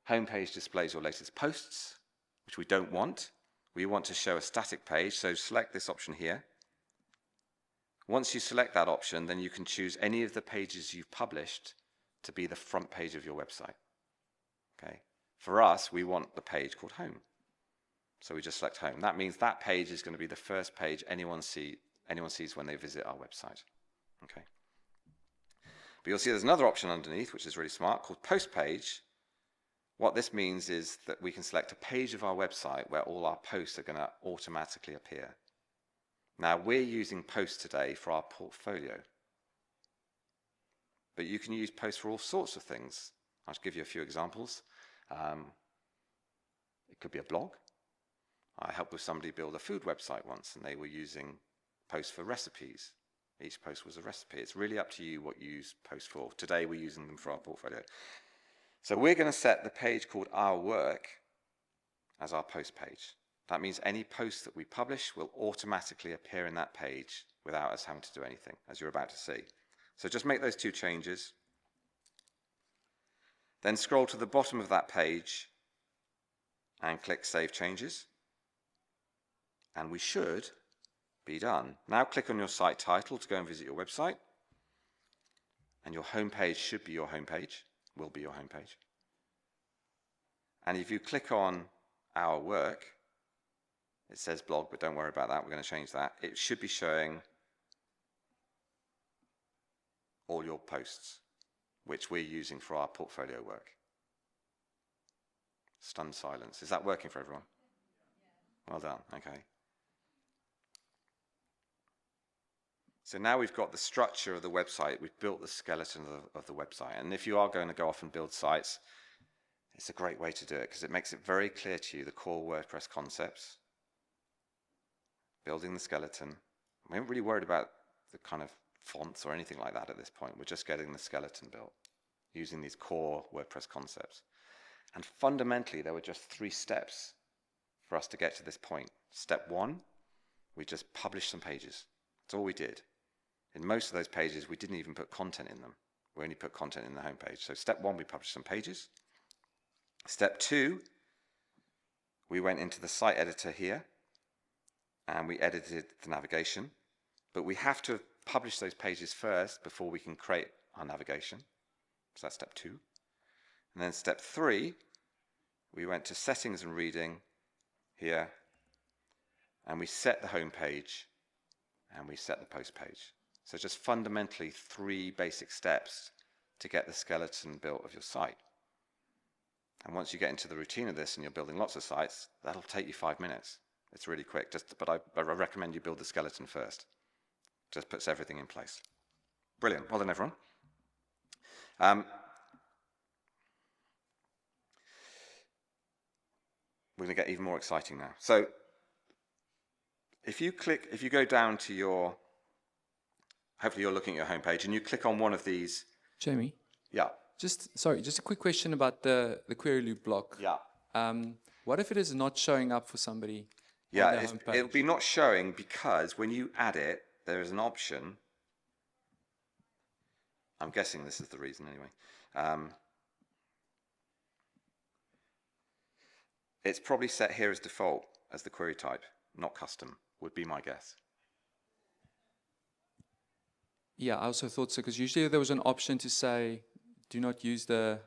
Speaker 1: homepage displays your latest posts, which we don't want. We want to show a static page, so select this option here. Once you select that option, then you can choose any of the pages you've published to be the front page of your website. Okay. For us, we want the page called Home. So we just select Home. That means that page is going to be the first page anyone sees when they visit our website. Okay. But you'll see there's another option underneath, which is really smart, called Post Page. What this means is that we can select a page of our website where all our posts are going to automatically appear. Now, we're using posts today for our portfolio. But you can use posts for all sorts of things. I'll give you a few examples. It could be a blog. I helped with somebody build a food website once, and they were using posts for recipes. Each post was a recipe. It's really up to you what you use posts for. Today we're using them for our portfolio. So we're going to set the page called Our Work as our post page. That means any post that we publish will automatically appear in that page without us having to do anything, as you're about to see. So just make those 2 changes. Then scroll to the bottom of that page and click Save Changes. And we should be done. Now click on your site title to go and visit your website. And your home page should be your home page, will be your home page. And if you click on Our Work, it says blog, but don't worry about that, we're going to change that. It should be showing all your posts, which we're using for our portfolio work. Stunned silence. Is that working for everyone? Well done, okay. So now we've got the structure of the website, we've built the skeleton of the website. And if you are going to go off and build sites, it's a great way to do it because it makes it very clear to you the core WordPress concepts, building the skeleton. We aren't really worried about the kind of fonts or anything like that at this point. We're just getting the skeleton built using these core WordPress concepts. And fundamentally, there were just 3 steps for us to get to this point. Step 1, we just published some pages. That's all we did. In most of those pages, we didn't even put content in them. We only put content in the home page. So step 1, we published some pages. Step 2, we went into the site editor here and we edited the navigation. But we have to publish those pages first before we can create our navigation. So that's step 2. And then step 3, we went to settings and reading here, and we set the home page and we set the post page. So just fundamentally 3 basic steps to get the skeleton built of your site. And once you get into the routine of this and you're building lots of sites, that'll take you 5 minutes. It's really quick, but I recommend you build the skeleton first. Just puts everything in place. Brilliant. Well done, everyone. We're going to get even more exciting now. So if you go down to your, hopefully you're looking at your homepage, and you click on one of these.
Speaker 4: Jamie?
Speaker 1: Yeah.
Speaker 4: Just a quick question about the query loop block.
Speaker 1: Yeah.
Speaker 4: What if it is not showing up for somebody on
Speaker 1: Yeah,
Speaker 4: their homepage?
Speaker 1: it'll be not showing because when you add it, there is an option. I'm guessing this is the reason anyway. It's probably set here as default as the query type, not custom, would be my guess.
Speaker 4: Yeah, I also thought so, because usually there was an option to say, do not use the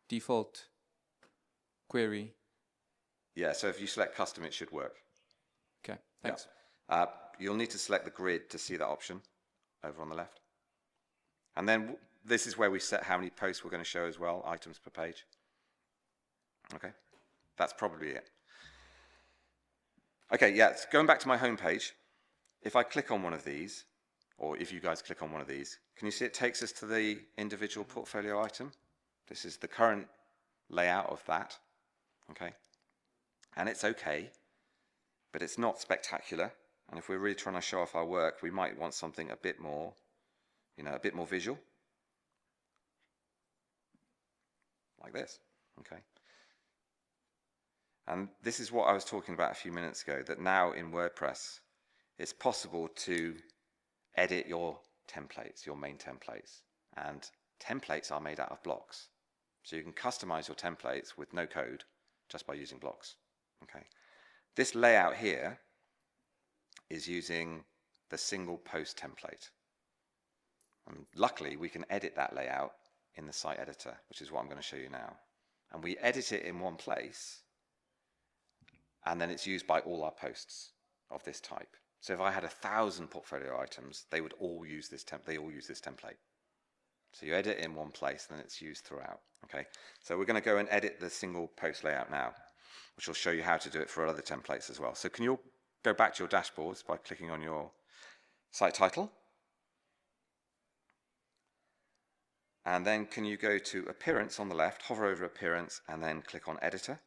Speaker 4: default query.
Speaker 1: Yeah, so if you select custom, it should work.
Speaker 4: Okay, thanks.
Speaker 1: Yeah. You'll need to select the grid to see that option over on the left. And then this is where we set how many posts we're going to show as well, items per page. Okay, that's probably it. Okay, yeah, so going back to my home page, if I click on one of these, or if you guys click on one of these, can you see it takes us to the individual portfolio item? This is the current layout of that, okay? And it's okay, but it's not spectacular. And if we're really trying to show off our work, we might want something a bit more, a bit more visual. Like this, okay? And this is what I was talking about a few minutes ago, that now in WordPress, it's possible to edit your templates, your main templates. And templates are made out of blocks. So you can customize your templates with no code just by using blocks, okay? This layout here is using the single post template. And luckily, we can edit that layout in the site editor, which is what I'm going to show you now. And we edit it in one place, and then it's used by all our posts of this type. So if I had 1,000 portfolio items, they would all use this template. So you edit in one place, and then it's used throughout. Okay. So we're going to go and edit the single post layout now, which will show you how to do it for other templates as well. So can you all go back to your dashboards by clicking on your site title? And then can you go to Appearance on the left, hover over Appearance, and then click on Editor.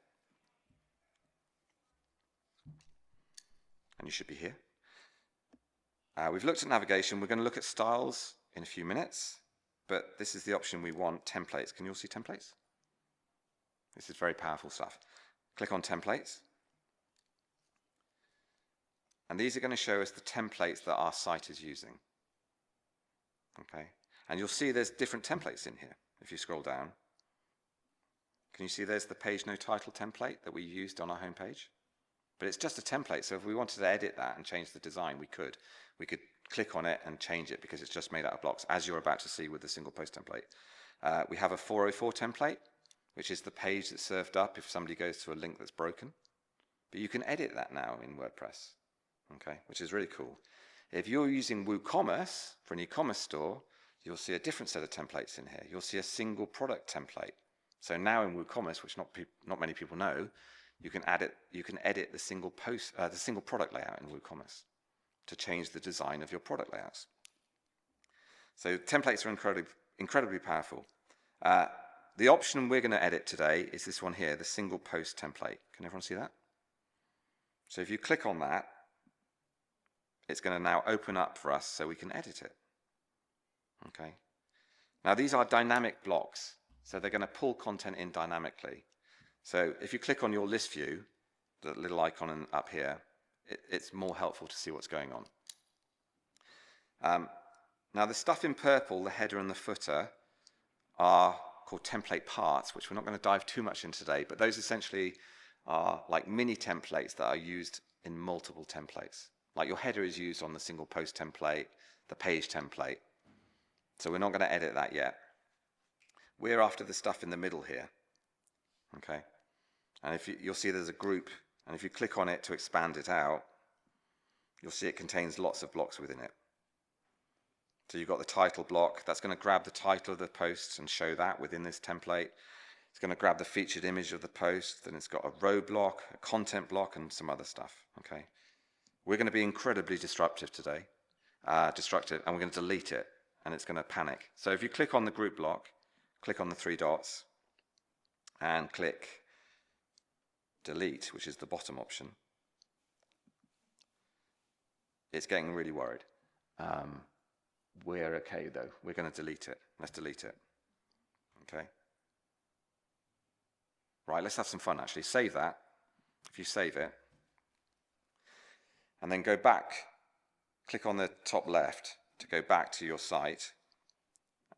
Speaker 1: and you should be here. We've looked at navigation. We're going to look at styles in a few minutes, but this is the option we want, templates. Can you all see templates? This is very powerful stuff. Click on templates. And these are going to show us the templates that our site is using. Okay, and you'll see there's different templates in here. If you scroll down, can you see there's the page no title template that we used on our homepage? But it's just a template, so if we wanted to edit that and change the design, we could. We could click on it and change it because it's just made out of blocks, as you're about to see with the single post template. We have a 404 template, which is the page that's served up if somebody goes to a link that's broken. But you can edit that now in WordPress, okay, which is really cool. If you're using WooCommerce for an e-commerce store, you'll see a different set of templates in here. You'll see a single product template. So now in WooCommerce, which not many people know, you can edit the single product layout in WooCommerce to change the design of your product layouts. So templates are incredibly powerful. The option we're going to edit today is this one here, the single post template. Can everyone see that? So if you click on that, it's going to now open up for us so we can edit it. Okay. Now these are dynamic blocks, so they're going to pull content in dynamically. So if you click on your list view, the little icon up here, it's more helpful to see what's going on. Now the stuff in purple, the header and the footer, are called template parts, which we're not going to dive too much into today, but those essentially are like mini templates that are used in multiple templates. Like your header is used on the single post template, the page template. So we're not going to edit that yet. We're after the stuff in the middle here. Okay. And you'll see there's a group, and if you click on it to expand it out, you'll see it contains lots of blocks within it. So you've got the title block. That's going to grab the title of the post and show that within this template. It's going to grab the featured image of the post. Then it's got a row block, a content block, and some other stuff. Okay. We're going to be incredibly disruptive today, and we're going to delete it, and it's going to panic. So if you click on the group block, click on the 3 dots, and click delete, which is the bottom option, it's getting really worried. We're okay though. We're going to delete it. Let's delete it. Okay. Right, let's have some fun actually. Save that. If you save it, and then go back, click on the top left to go back to your site,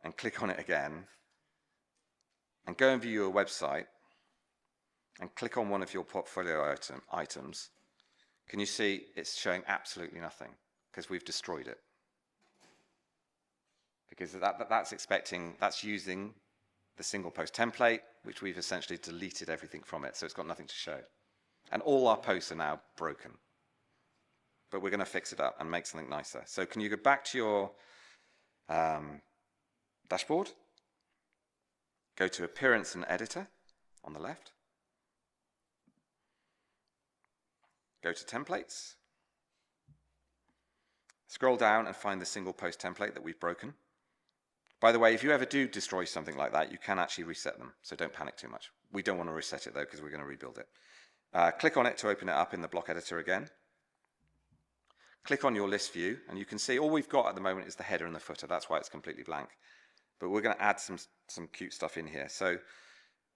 Speaker 1: and click on it again, and go and view your website, and click on one of your portfolio items. Can you see it's showing absolutely nothing? Because we've destroyed it. Because that's using the single post template, which we've essentially deleted everything from it, so it's got nothing to show. And all our posts are now broken. But we're going to fix it up and make something nicer. So can you go back to your dashboard, go to Appearance and Editor on the left, go to Templates, scroll down and find the single post template that we've broken. By the way, if you ever do destroy something like that, you can actually reset them, so don't panic too much. We don't want to reset it though, because we're going to rebuild it. Click on it to open it up in the block editor again. Click on your list view, and you can see all we've got at the moment is the header and the footer. That's why it's completely blank. But we're going to add some cute stuff in here. So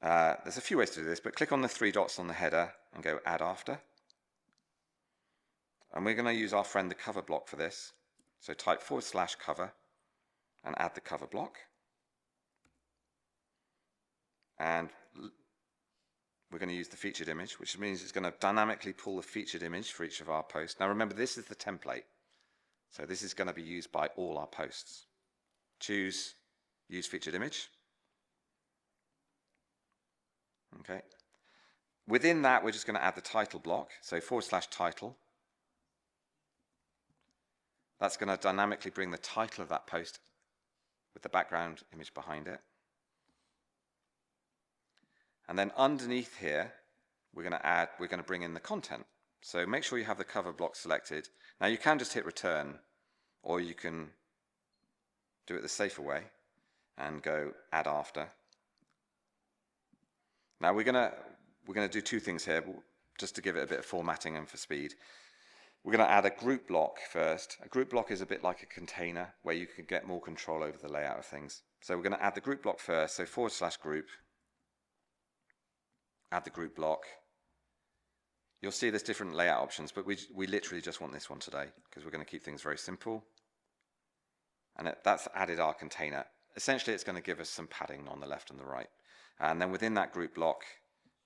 Speaker 1: there's a few ways to do this, but click on the 3 dots on the header and go Add After. And we're going to use our friend the cover block for this. So type /cover and add the cover block. And we're going to use the featured image, which means it's going to dynamically pull the featured image for each of our posts. Now remember, this is the template. So this is going to be used by all our posts. Choose Use Featured Image. Okay. Within that, we're just going to add the title block. So /title. That's going to dynamically bring the title of that post with the background image behind it. And then underneath here, we're going to bring in the content. So make sure you have the cover block selected. Now you can just hit return, or you can do it the safer way and go Add After. Now we're going to do 2 things here, just to give it a bit of formatting and for speed. We're going to add a group block first. A group block is a bit like a container where you can get more control over the layout of things. So we're going to add the group block first. So /group, add the group block. You'll see there's different layout options, but we literally just want this one today because we're going to keep things very simple. And that's added our container. Essentially, it's going to give us some padding on the left and the right. And then within that group block,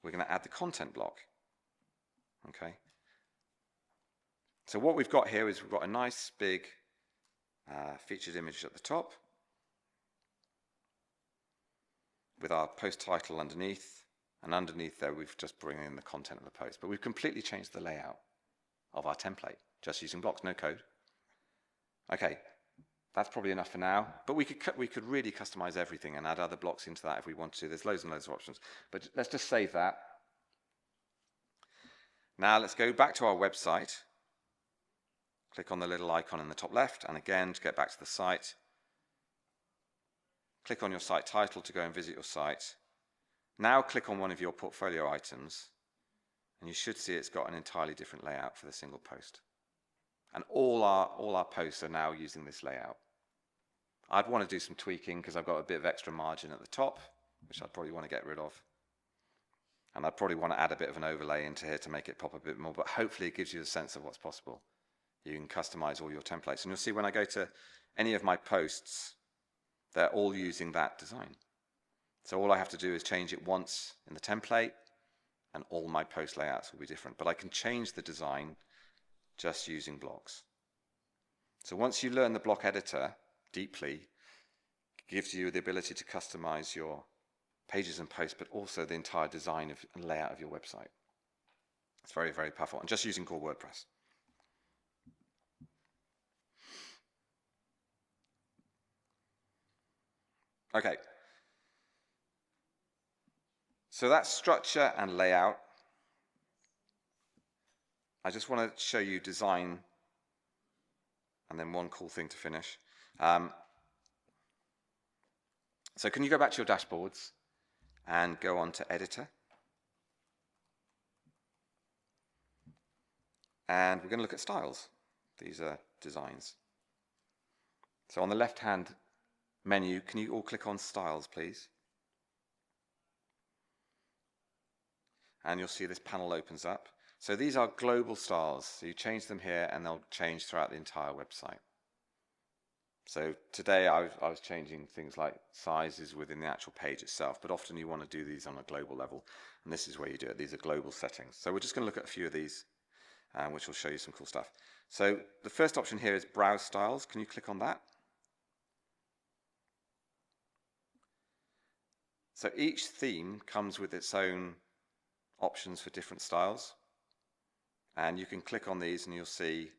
Speaker 1: we're going to add the content block. Okay. So what we've got here is we've got a nice big featured image at the top with our post title underneath, and underneath there we've just brought in the content of the post. But we've completely changed the layout of our template just using blocks, no code. Okay, that's probably enough for now, but we could really customize everything and add other blocks into that if we want to. There's loads and loads of options, but let's just save that. Now let's go back to our website. Click on the little icon in the top left, and again, to get back to the site, click on your site title to go and visit your site. Now click on one of your portfolio items, and you should see it's got an entirely different layout for the single post. And all our posts are now using this layout. I'd want to do some tweaking because I've got a bit of extra margin at the top, which I'd probably want to get rid of. And I'd probably want to add a bit of an overlay into here to make it pop a bit more, but hopefully it gives you a sense of what's possible. You can customize all your templates. And you'll see when I go to any of my posts, they're all using that design. So all I have to do is change it once in the template, and all my post layouts will be different. But I can change the design just using blocks. So once you learn the block editor deeply, it gives you the ability to customize your pages and posts, but also the entire design and layout of your website. It's very, very powerful, and just using core WordPress. Okay, so that's structure and layout. I just want to show you design and then one cool thing to finish. So can you go back to your dashboards and go on to editor? And we're going to look at styles. These are designs. So on the left-hand menu, can you all click on styles, please? And you'll see this panel opens up. So these are global styles. So you change them here and they'll change throughout the entire website. So today I was changing things like sizes within the actual page itself, but often you want to do these on a global level, and this is where you do it. These are global settings. So we're just going to look at a few of these, which will show you some cool stuff. So the first option here is browse styles. Can you click on that? So each theme comes with its own options for different styles, and you can click on these and you'll see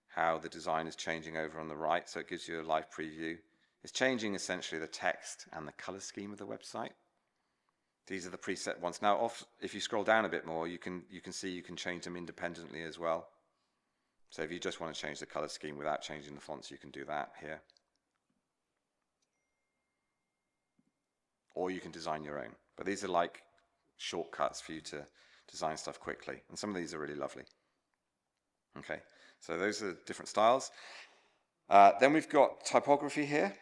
Speaker 1: how the design is changing over on the right. So it gives you a live preview. It's changing essentially the text and the color scheme of the website. These are the preset ones. Now, if you scroll down a bit more, you can see you can change them independently as well. So if you just want to change the color scheme without changing the fonts, you can do that here. Or you can design your own. But these are like shortcuts for you to design stuff quickly. And some of these are really lovely. Okay, so those are different styles. Then we've got typography here.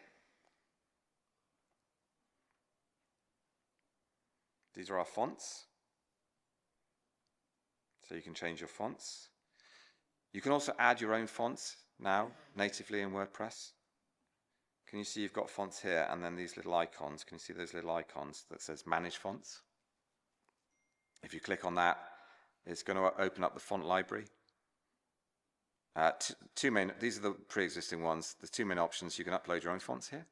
Speaker 1: These are our fonts. So you can change your fonts. You can also add your own fonts now, natively in WordPress. Can you see you've got fonts here and then these little icons? Can you see those little icons that says Manage Fonts? If you click on that, it's going to open up the font library. These are the pre-existing ones. There's two main options. You can upload your own fonts here,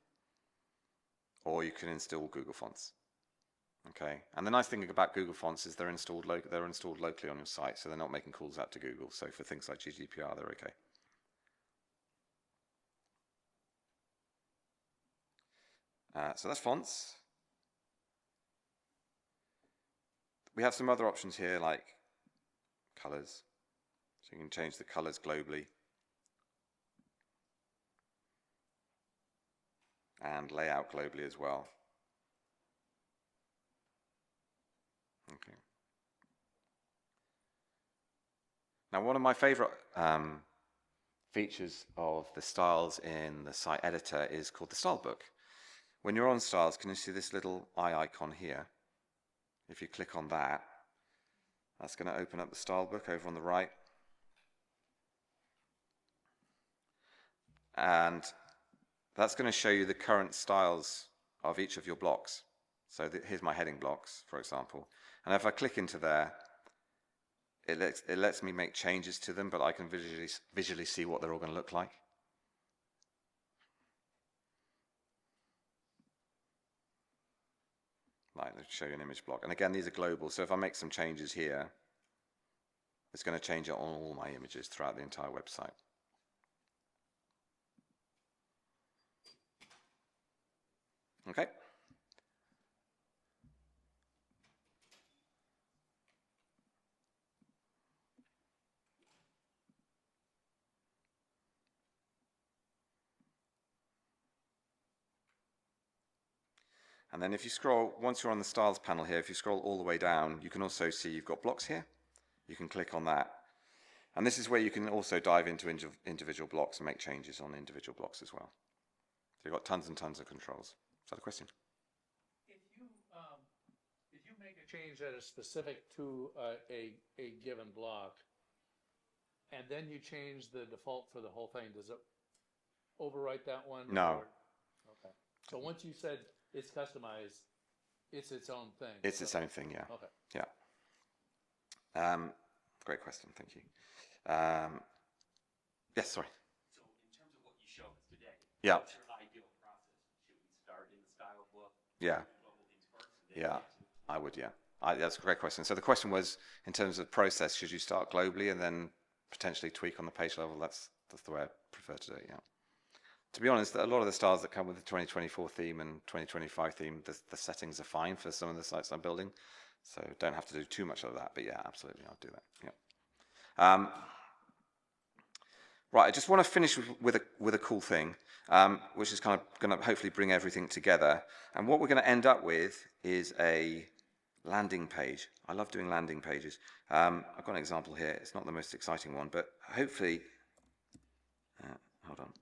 Speaker 1: or you can install Google Fonts. Okay, and the nice thing about Google Fonts is they're installed locally on your site, so they're not making calls out to Google. So for things like GDPR, they're okay. So that's fonts. We have some other options here like colors. So you can change the colors globally. And layout globally as well. Okay. Now, one of my favorite features of the styles in the site editor is called the style book. When you're on styles, can you see this little eye icon here? If you click on that, that's going to open up the style book over on the right. And that's going to show you the current styles of each of your blocks. So here's my heading blocks, for example. And if I click into there, it lets me make changes to them, but I can visually see what they're all going to look like. Like, let's show you an image block. And again, these are global, so if I make some changes here, it's going to change it on all my images throughout the entire website. Okay. And then if you scroll, once you're on the styles panel here, if you scroll all the way down, you can also see you've got blocks here. You can click on that. And this is where you can also dive into individual blocks and make changes on individual blocks as well. So you've got tons and tons of controls. Is that a question?
Speaker 2: If you make a change that is specific to a given block, and then you change the default for the whole thing, does it overwrite that one?
Speaker 1: No.
Speaker 2: Okay. So once you said it's customized, it's its own thing.
Speaker 1: It's its own thing, yeah.
Speaker 2: Okay.
Speaker 1: Yeah. Great question, thank you. Yes, sorry.
Speaker 5: So in terms of what you showed us today,
Speaker 1: Yeah.
Speaker 5: what's your ideal process? Should we start in the style book?
Speaker 1: Yeah.
Speaker 5: Global things first, and then
Speaker 1: Yeah,
Speaker 5: get to-
Speaker 1: I would, yeah. That's a great question. So the question was, in terms of process, should you start globally and then potentially tweak on the page level? That's the way I prefer to do it, yeah. To be honest, a lot of the styles that come with the 2024 theme and 2025 theme, the settings are fine for some of the sites I'm building. So don't have to do too much of that, but yeah, absolutely, I'll do that, yeah. Right, I just want to finish with a cool thing, which is kind of going to hopefully bring everything together. And what we're going to end up with is a landing page. I love doing landing pages. I've got an example here. It's not the most exciting one, but hopefully, hold on.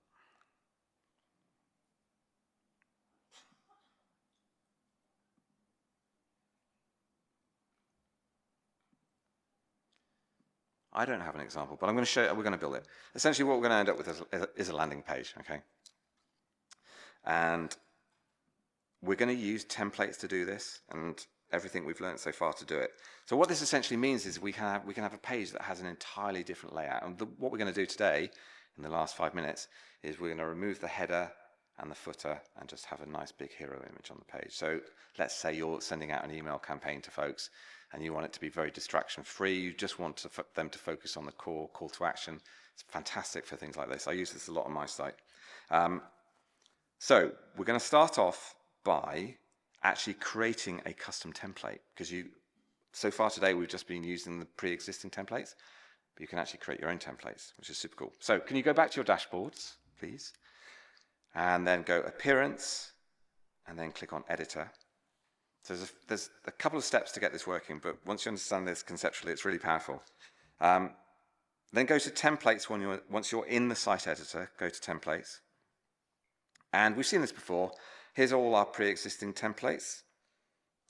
Speaker 1: I don't have an example, but I'm going to show you, we're going to build it. Essentially, what we're going to end up with is a landing page, okay? And we're going to use templates to do this, and everything we've learned so far to do it. So what this essentially means is we can have a page that has an entirely different layout. And what we're going to do today, in the last 5 minutes, is we're going to remove the header and the footer and just have a nice big hero image on the page. So let's say you're sending out an email campaign to folks, and you want it to be very distraction-free. You just want them to focus on the core call to action. It's fantastic for things like this. I use this a lot on my site. So we're going to start off by actually creating a custom template, because so far today we've just been using the pre-existing templates, but you can actually create your own templates, which is super cool. So can you go back to your dashboards, please? And then go Appearance, and then click on Editor. So there's a couple of steps to get this working, but once you understand this conceptually, it's really powerful. Then go to Templates once you're in the site editor, go to Templates. And we've seen this before. Here's all our pre-existing templates.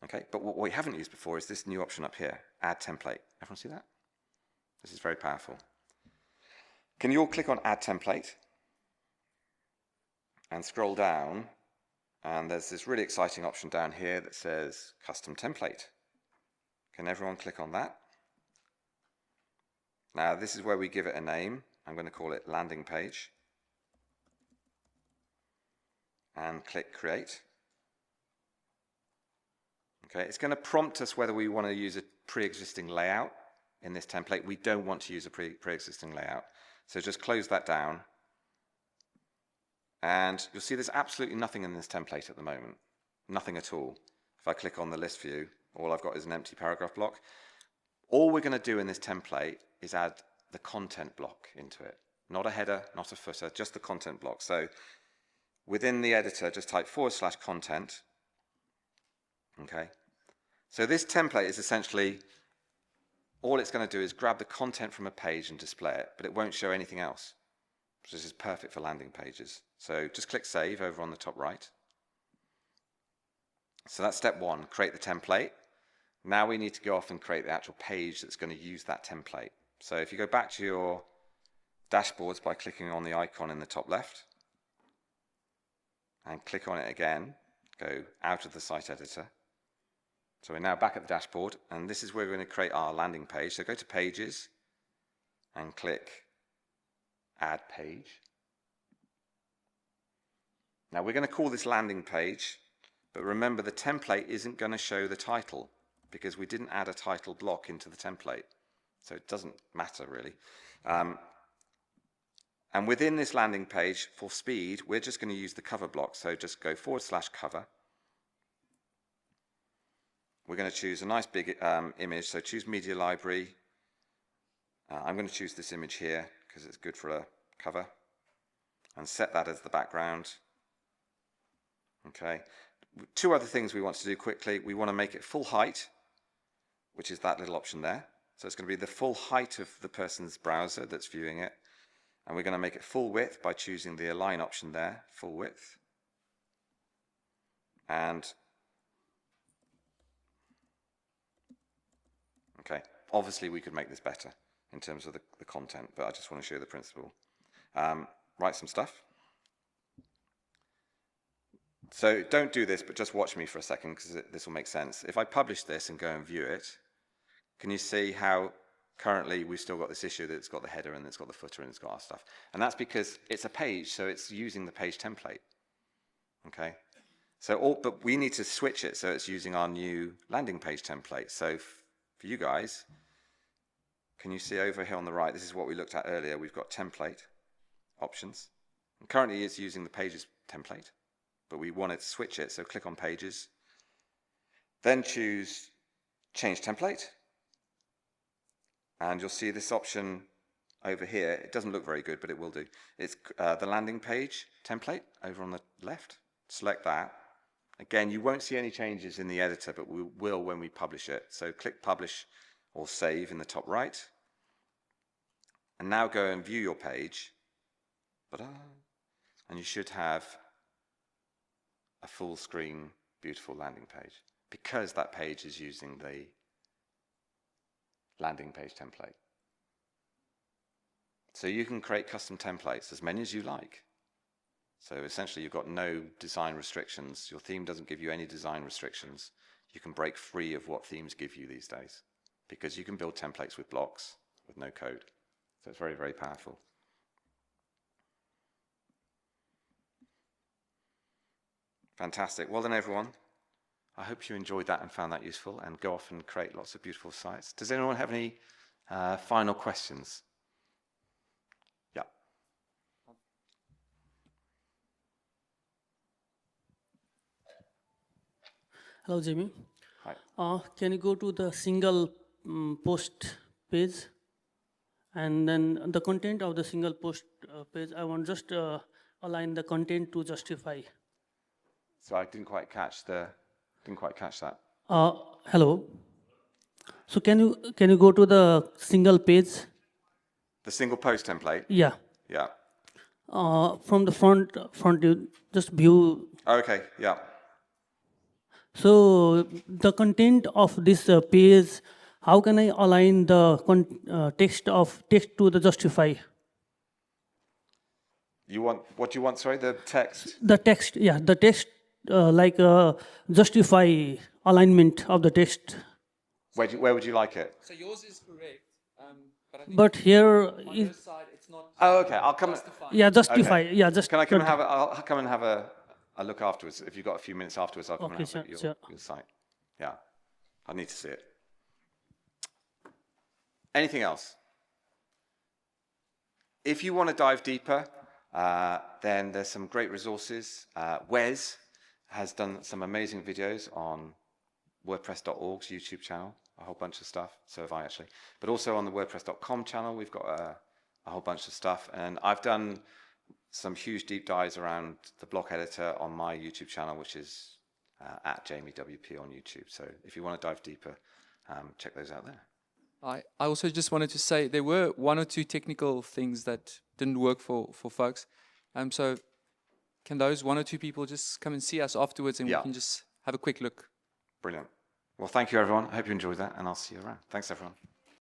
Speaker 1: Okay, but what we haven't used before is this new option up here, Add Template. Everyone see that? This is very powerful. Can you all click on Add Template? And scroll down, and there's this really exciting option down here that says Custom Template. Can everyone click on that? Now this is where we give it a name. I'm going to call it Landing Page. And click Create. Okay, it's going to prompt us whether we want to use a pre-existing layout in this template. We don't want to use a pre-existing layout. So just close that down. And you'll see there's absolutely nothing in this template at the moment. Nothing at all. If I click on the list view, all I've got is an empty paragraph block. All we're going to do in this template is add the content block into it. Not a header, not a footer, just the content block. So within the editor, just type/content. Okay. So this template is essentially all it's going to do is grab the content from a page and display it, but it won't show anything else. So this is perfect for landing pages. So just click Save over on the top right. So that's step one, create the template. Now we need to go off and create the actual page that's going to use that template. So if you go back to your dashboards by clicking on the icon in the top left and click on it again, go out of the site editor. So we're now back at the dashboard, and this is where we're going to create our landing page. So go to Pages and click Add Page. Now we're going to call this landing page, but remember the template isn't going to show the title because we didn't add a title block into the template. So it doesn't matter really. And within this landing page, for speed, we're just going to use the cover block. So just go /cover. We're going to choose a nice big image. So choose Media Library. I'm going to choose this image here because it's good for a cover. And set that as the background. Okay. Two other things we want to do quickly. We want to make it full height, which is that little option there. So it's going to be the full height of the person's browser that's viewing it. And we're going to make it full width by choosing the Align option there, full width. And, okay, obviously we could make this better in terms of the content, but I just want to show you the principle. Write some stuff. So don't do this, but just watch me for a second because this will make sense. If I publish this and go and view it, can you see how currently we've still got this issue that it's got the header and it's got the footer and it's got our stuff? And that's because it's a page, so it's using the page template. Okay? So but we need to switch it so it's using our new landing page template. So for you guys, can you see over here on the right, this is what we looked at earlier. We've got template options. And currently it's using the pages template, but we want to switch it, so click on Pages. Then choose Change Template. And you'll see this option over here. It doesn't look very good, but it will do. It's the landing page template over on the left. Select that. Again, you won't see any changes in the editor, but we will when we publish it. So click Publish or Save in the top right. And now go and view your page. And you should have a full screen, beautiful landing page because that page is using the landing page template. So you can create custom templates, as many as you like. So essentially you've got no design restrictions. Your theme doesn't give you any design restrictions. You can break free of what themes give you these days because you can build templates with blocks with no code. So it's very, very powerful. Fantastic. Well done, everyone. I hope you enjoyed that and found that useful, and go off and create lots of beautiful sites. Does anyone have any final questions? Yeah.
Speaker 6: Hello, Jimmy.
Speaker 1: Hi.
Speaker 6: Can you go to the single post page? And then the content of the single post page, I want just align the content to justify.
Speaker 1: So I didn't quite catch that.
Speaker 6: Hello. So can you go to the single page?
Speaker 1: The single post template?
Speaker 6: Yeah.
Speaker 1: Yeah.
Speaker 6: From the front you just view.
Speaker 1: Okay, yeah.
Speaker 6: So the content of this page, how can I align the text to the justify?
Speaker 1: What do you want, sorry, the text?
Speaker 6: The text, yeah, the text justify alignment of the text.
Speaker 1: Where would you like it?
Speaker 4: So yours is correct, but I think
Speaker 6: But here,
Speaker 4: on your side it's not.
Speaker 1: Oh, okay. I'll come.
Speaker 6: yeah, justify.
Speaker 1: Okay.
Speaker 6: Yeah, just.
Speaker 1: Can I come and have? I'll come and have a look afterwards. If you've got a few minutes afterwards, I'll come
Speaker 6: Okay,
Speaker 1: and have a look at your site. Yeah, I need to see it. Anything else? If you want to dive deeper, then there's some great resources. Wes has done some amazing videos on WordPress.org's YouTube channel, a whole bunch of stuff. So have I actually. But also on the WordPress.com channel, we've got a whole bunch of stuff. And I've done some huge deep dives around the block editor on my YouTube channel, which is at JamieWP on YouTube. So if you want to dive deeper, check those out there.
Speaker 4: I also just wanted to say there were one or two technical things that didn't work for folks. So can those one or two people just come and see us afterwards and we can just have a quick look?
Speaker 1: Brilliant. Well, thank you, everyone. I hope you enjoyed that, and I'll see you around. Thanks, everyone.